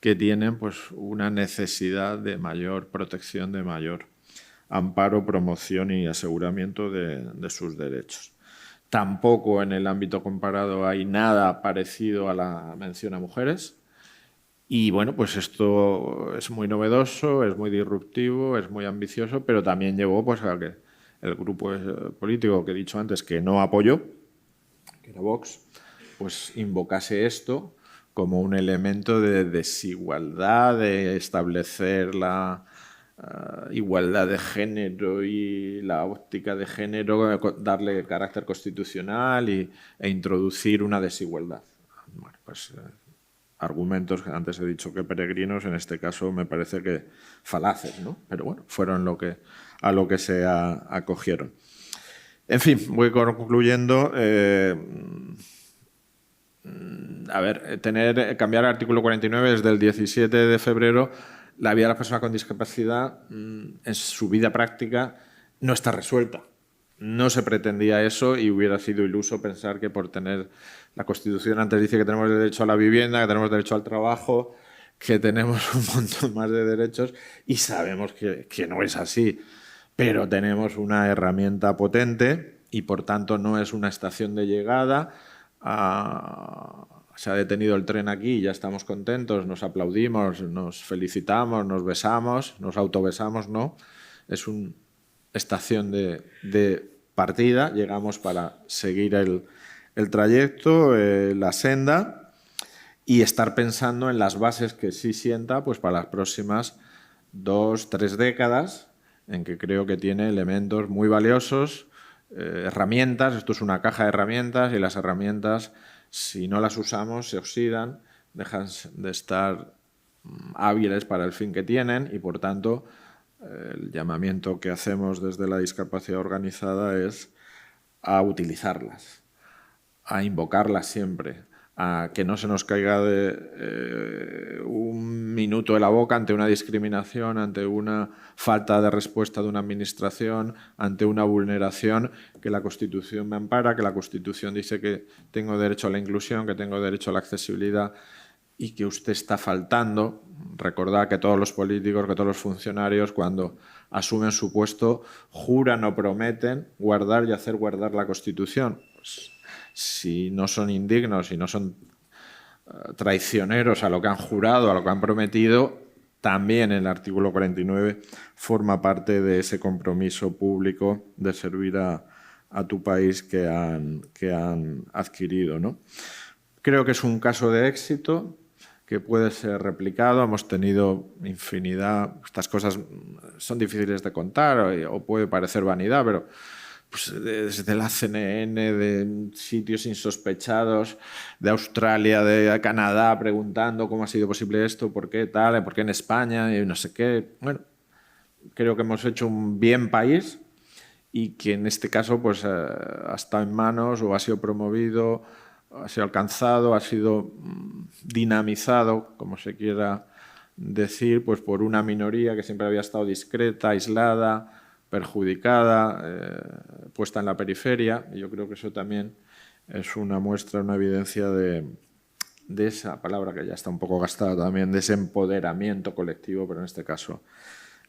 que tienen pues, una necesidad de mayor protección, de mayor amparo, promoción y aseguramiento de sus derechos. Tampoco en el ámbito comparado hay nada parecido a la mención a mujeres. Y bueno, pues esto es muy novedoso, es muy disruptivo, es muy ambicioso, pero también llevó pues, a que el grupo político que he dicho antes que no apoyó, que era Vox, pues invocase esto como un elemento de desigualdad, de establecer la igualdad de género y la óptica de género, darle carácter constitucional e introducir una desigualdad. Bueno, pues argumentos que antes he dicho que peregrinos, en este caso me parece que falaces, ¿no? Pero bueno, fueron a lo que se acogieron. En fin, voy concluyendo. Cambiar el artículo 49 desde el 17 de febrero, la vida de las personas con discapacidad en su vida práctica no está resuelta. No se pretendía eso y hubiera sido iluso pensar que por tener... La Constitución antes dice que tenemos derecho a la vivienda, que tenemos derecho al trabajo, que tenemos un montón más de derechos y sabemos que no es así. Pero tenemos una herramienta potente y, por tanto, no es una estación de llegada. Se ha detenido el tren aquí y ya estamos contentos, nos aplaudimos, nos felicitamos, nos besamos, nos autobesamos, no. Es una estación de partida, llegamos para seguir el trayecto, la senda y estar pensando en las bases que sí sienta pues, para las próximas 2-3 décadas, en que creo que tiene elementos muy valiosos, herramientas. Esto es una caja de herramientas y las herramientas, si no las usamos, se oxidan, dejan de estar hábiles para el fin que tienen y, por tanto, el llamamiento que hacemos desde la discapacidad organizada es a utilizarlas, a invocarlas siempre, a que no se nos caiga de un minuto de la boca ante una discriminación, ante una falta de respuesta de una administración, ante una vulneración, que la Constitución me ampara, que la Constitución dice que tengo derecho a la inclusión, que tengo derecho a la accesibilidad y que usted está faltando. Recordad que todos los políticos, que todos los funcionarios, cuando asumen su puesto, juran o prometen guardar y hacer guardar la Constitución. si no son indignos, si no son traicioneros a lo que han jurado, a lo que han prometido, también el artículo 49 forma parte de ese compromiso público de servir a tu país que han adquirido, ¿no? Creo que es un caso de éxito que puede ser replicado. Hemos tenido infinidad. Estas cosas son difíciles de contar o puede parecer vanidad, pero pues desde la CNN, de sitios insospechados, de Australia, de Canadá, preguntando cómo ha sido posible esto, por qué tal, por qué en España, y no sé qué. Bueno, creo que hemos hecho un bien país y que en este caso pues, ha estado en manos o ha sido promovido, ha sido alcanzado, ha sido dinamizado, como se quiera decir, pues por una minoría que siempre había estado discreta, aislada, perjudicada, puesta en la periferia. Y yo creo que eso también es una muestra, una evidencia de esa palabra que ya está un poco gastada también, de ese empoderamiento colectivo, pero en este caso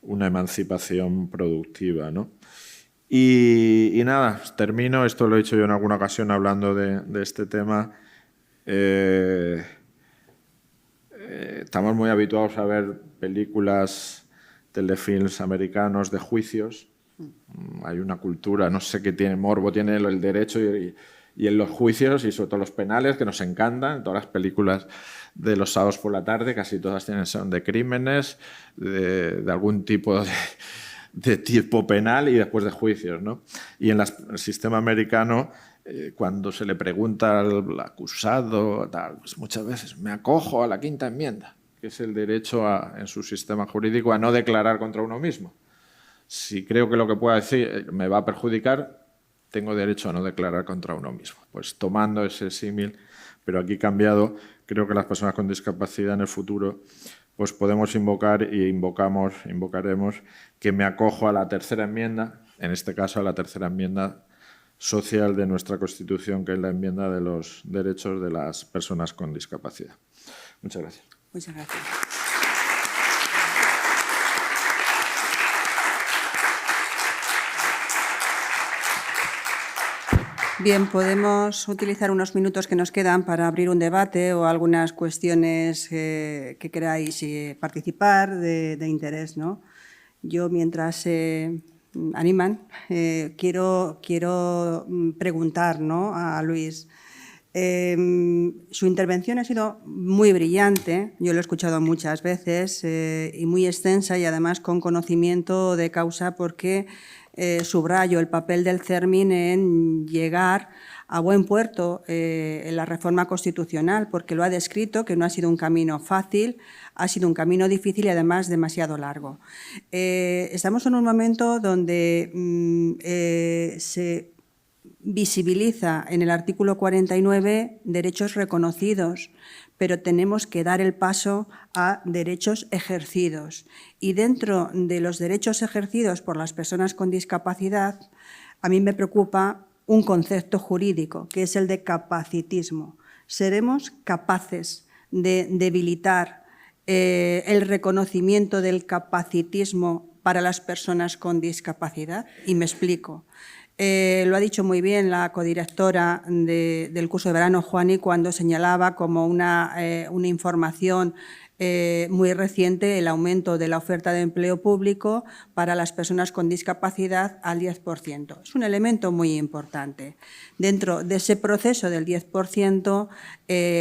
una emancipación productiva, ¿no? Y nada, termino. Esto lo he dicho yo en alguna ocasión hablando de este tema. Estamos muy habituados a ver películas, telefilms americanos de juicios. Hay una cultura, no sé qué tiene, morbo tiene el derecho y en los juicios y sobre todo los penales que nos encantan. Todas las películas de los sábados por la tarde, casi todas son de crímenes, de algún tipo de tipo penal y después de juicios, ¿no? Y en el sistema americano, cuando se le pregunta al acusado, tal, pues muchas veces me acojo a la quinta enmienda, que es el derecho en su sistema jurídico a no declarar contra uno mismo. Si creo que lo que pueda decir me va a perjudicar, tengo derecho a no declarar contra uno mismo. Pues tomando ese símil, pero aquí cambiado, creo que las personas con discapacidad en el futuro pues podemos invocar y invocaremos que me acojo a la tercera enmienda, en este caso a la tercera enmienda social de nuestra Constitución, que es la enmienda de los derechos de las personas con discapacidad. Muchas gracias. Muchas gracias. Bien, podemos utilizar unos minutos que nos quedan para abrir un debate o algunas cuestiones que queráis participar de interés, ¿no? Yo, mientras animan, quiero preguntar, ¿no?, a Luis. Su intervención ha sido muy brillante, yo lo he escuchado muchas veces y muy extensa y además con conocimiento de causa, porque subrayo el papel del CERMIN en llegar a buen puerto en la reforma constitucional, porque lo ha descrito, que no ha sido un camino fácil, ha sido un camino difícil y además demasiado largo. Estamos en un momento donde se visibiliza en el artículo 49 derechos reconocidos, pero tenemos que dar el paso a derechos ejercidos. Y dentro de los derechos ejercidos por las personas con discapacidad, a mí me preocupa un concepto jurídico, que es el de capacitismo. ¿Seremos capaces de debilitar el reconocimiento del capacitismo para las personas con discapacidad? Y me explico. Lo ha dicho muy bien la codirectora del curso de verano, Juani, cuando señalaba como una información muy reciente el aumento de la oferta de empleo público para las personas con discapacidad al 10%. Es un elemento muy importante. Dentro de ese proceso del 10%,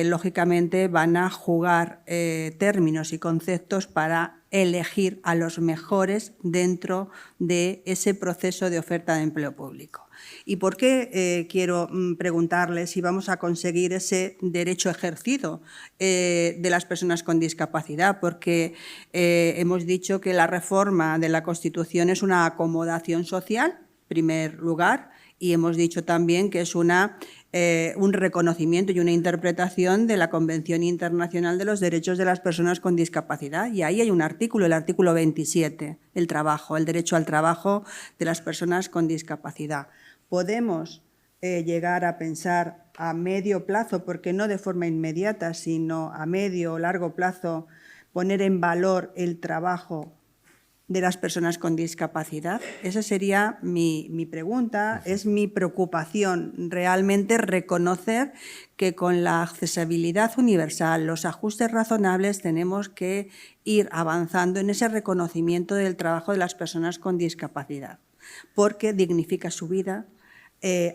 lógicamente van a jugar términos y conceptos para elegir a los mejores dentro de ese proceso de oferta de empleo público. ¿Y por qué quiero preguntarle si vamos a conseguir ese derecho ejercido de las personas con discapacidad? Porque hemos dicho que la reforma de la Constitución es una acomodación social, en primer lugar, y hemos dicho también que es un reconocimiento y una interpretación de la Convención Internacional de los Derechos de las Personas con Discapacidad. Y ahí hay un artículo, el artículo 27, el trabajo, el derecho al trabajo de las personas con discapacidad. Podemos llegar a pensar a medio plazo, porque no de forma inmediata, sino a medio o largo plazo, poner en valor el trabajo de las personas con discapacidad? Esa sería mi pregunta, es mi preocupación, realmente reconocer que con la accesibilidad universal, los ajustes razonables, tenemos que ir avanzando en ese reconocimiento del trabajo de las personas con discapacidad, porque dignifica su vida,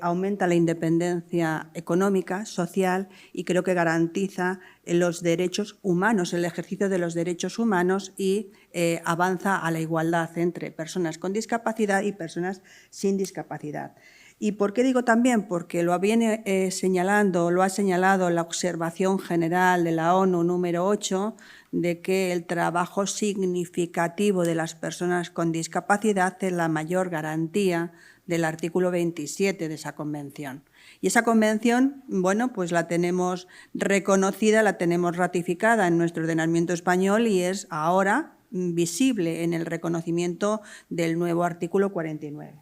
aumenta la independencia económica, social y creo que garantiza los derechos humanos, el ejercicio de los derechos humanos y avanza a la igualdad entre personas con discapacidad y personas sin discapacidad. ¿Y por qué digo también? Porque lo ha señalado la observación general de la ONU número 8, de que el trabajo significativo de las personas con discapacidad es la mayor garantía del artículo 27 de esa convención. Y esa convención, bueno, pues la tenemos reconocida, la tenemos ratificada en nuestro ordenamiento español y es ahora visible en el reconocimiento del nuevo artículo 49.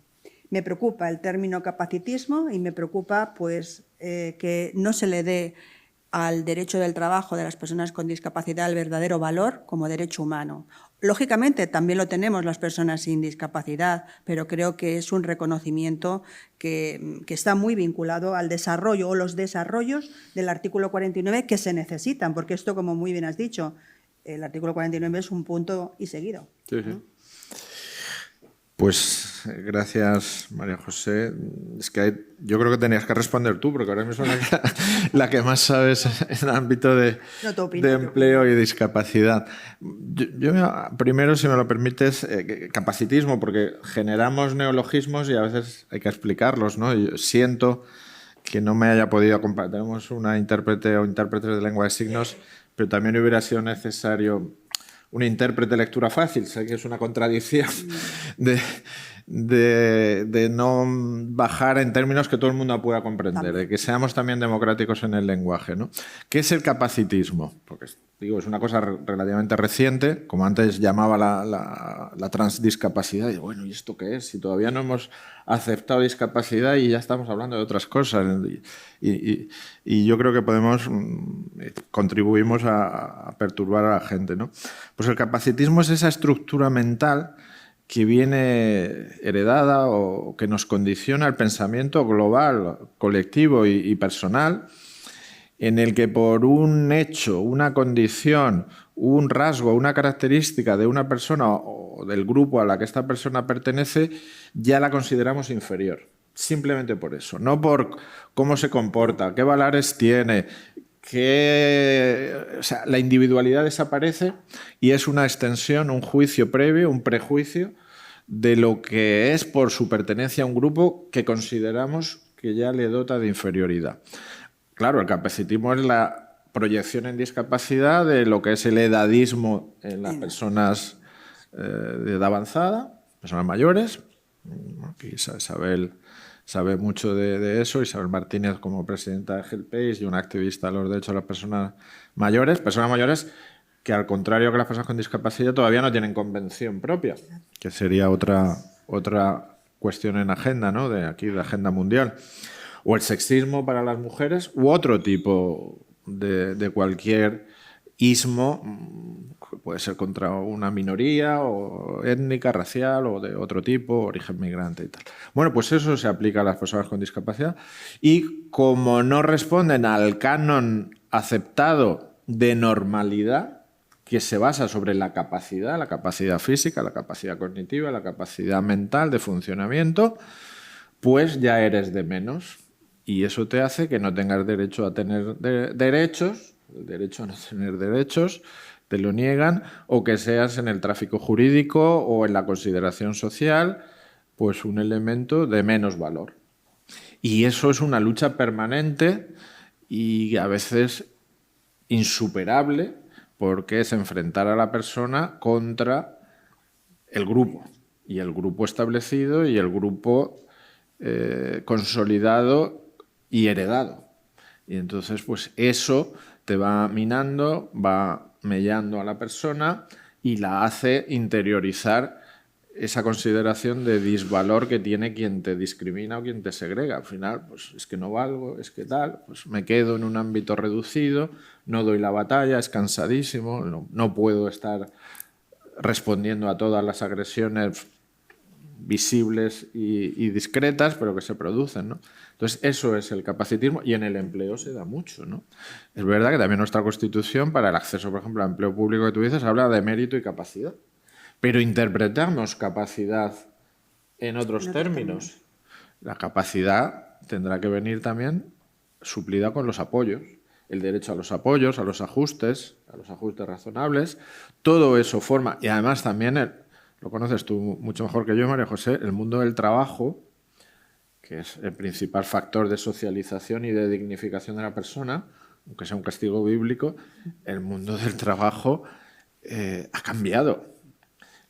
Me preocupa el término capacitismo y me preocupa pues, que no se le dé al derecho del trabajo de las personas con discapacidad el verdadero valor como derecho humano. Lógicamente, también lo tenemos las personas sin discapacidad, pero creo que es un reconocimiento que está muy vinculado al desarrollo o los desarrollos del artículo 49 que se necesitan, porque esto, como muy bien has dicho, el artículo 49 es un punto y seguido. Sí, sí. Pues gracias, María José. Es que yo creo que tenías que responder tú, porque ahora mismo la que más sabes en el ámbito de empleo y discapacidad. Yo primero, si me lo permites, capacitismo, porque generamos neologismos y a veces hay que explicarlos, ¿no? Yo siento que no me haya podido acompañar. Tenemos una intérprete o intérpretes de lengua de signos, pero también hubiera sido necesario un intérprete de lectura fácil. Sé que es una contradicción de no bajar en términos que todo el mundo pueda comprender, de que seamos también democráticos en el lenguaje, ¿no? ¿Qué es el capacitismo? Porque digo, es una cosa relativamente reciente, como antes llamaba la transdiscapacidad. Y bueno, ¿y esto qué es? Si todavía no hemos aceptado discapacidad y ya estamos hablando de otras cosas. Y yo creo que contribuimos a perturbar a la gente, ¿no? Pues el capacitismo es esa estructura mental que viene heredada o que nos condiciona el pensamiento global, colectivo y personal, en el que por un hecho, una condición, un rasgo, una característica de una persona o del grupo a la que esta persona pertenece, ya la consideramos inferior. Simplemente por eso, no por cómo se comporta, qué valores tiene, o sea, la individualidad desaparece y es una extensión, un juicio previo, un prejuicio de lo que es por su pertenencia a un grupo que consideramos que ya le dota de inferioridad. Claro, el capacitismo es la proyección en discapacidad de lo que es el edadismo en las personas de edad avanzada, personas mayores. Aquí Isabel sabe mucho de eso, Isabel Martínez como presidenta de HelpAge y una activista de los derechos de las personas mayores que al contrario que las personas con discapacidad todavía no tienen convención propia, que sería otra cuestión en agenda, ¿no? De agenda mundial. O el sexismo para las mujeres u otro tipo de cualquier ismo, puede ser contra una minoría o étnica, racial o de otro tipo, origen migrante y tal. Bueno, pues eso se aplica a las personas con discapacidad y como no responden al canon aceptado de normalidad, que se basa sobre la capacidad física, la capacidad cognitiva, la capacidad mental de funcionamiento, pues ya eres de menos. Y eso te hace que no tengas derecho a tener derechos, el derecho a no tener derechos, te lo niegan, o que seas en el tráfico jurídico o en la consideración social, pues un elemento de menos valor. Y eso es una lucha permanente y a veces insuperable, porque es enfrentar a la persona contra el grupo, y el grupo establecido y el grupo consolidado y heredado. Y entonces, pues eso te va minando, va mellando a la persona y la hace interiorizar esa consideración de disvalor que tiene quien te discrimina o quien te segrega. Al final, pues es que no valgo, es que tal, pues me quedo en un ámbito reducido, no doy la batalla, es cansadísimo, no puedo estar respondiendo a todas las agresiones visibles y discretas, pero que se producen, ¿no? Entonces, eso es el capacitismo, y en el empleo se da mucho, ¿no? Es verdad que también nuestra Constitución, para el acceso, por ejemplo, al empleo público que tú dices, habla de mérito y capacidad. Pero interpretamos capacidad en otros términos. La capacidad tendrá que venir también suplida con los apoyos. El derecho a los apoyos, a los ajustes razonables, todo eso forma, y además también, lo conoces tú mucho mejor que yo, María José, el mundo del trabajo, que es el principal factor de socialización y de dignificación de la persona, aunque sea un castigo bíblico, el mundo del trabajo ha cambiado.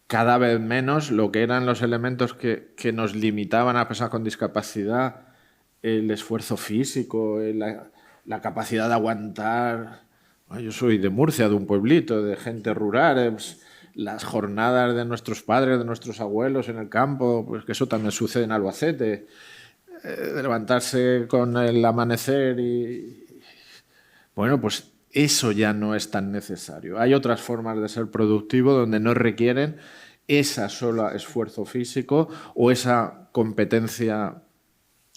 Cada vez menos lo que eran los elementos que nos limitaban a personas con discapacidad, el esfuerzo físico, la capacidad de aguantar. Yo soy de Murcia, de un pueblito, de gente rural, las jornadas de nuestros padres, de nuestros abuelos en el campo, pues que eso también sucede en Albacete, de levantarse con el amanecer y... Bueno, pues eso ya no es tan necesario. Hay otras formas de ser productivo donde no requieren ese solo esfuerzo físico o esa competencia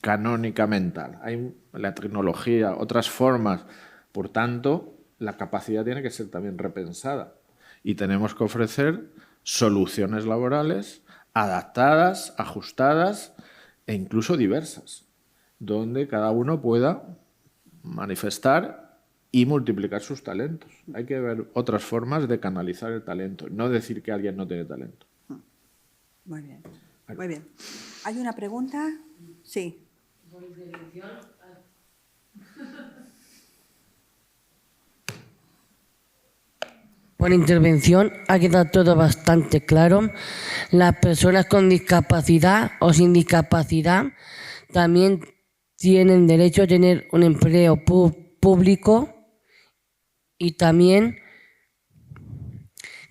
canónica mental. Hay la tecnología, otras formas. Por tanto, la capacidad tiene que ser también repensada. Y tenemos que ofrecer soluciones laborales adaptadas, ajustadas e incluso diversas, donde cada uno pueda manifestar y multiplicar sus talentos. Hay que ver otras formas de canalizar el talento, no decir que alguien no tiene talento. Muy bien, muy bien. ¿Hay una pregunta? Sí. Por intervención ha quedado todo bastante claro. Las personas con discapacidad o sin discapacidad también tienen derecho a tener un empleo público, y también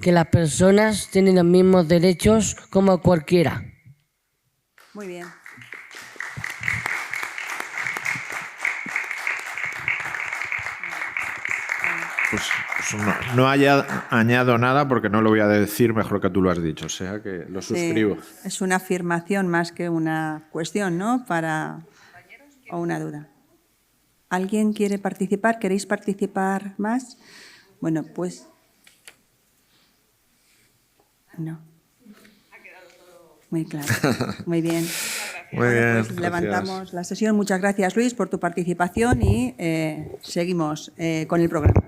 que las personas tienen los mismos derechos como cualquiera. Muy bien. Pues no añado nada porque no lo voy a decir mejor que tú lo has dicho, o sea que lo suscribo. Sí, es una afirmación más que una cuestión, ¿no? O una duda. ¿Alguien quiere participar? ¿Queréis participar más? Bueno, pues... No. Muy claro. Muy bien. Muy bien. Pues levantamos la sesión. Muchas gracias, Luis, por tu participación y seguimos con el programa.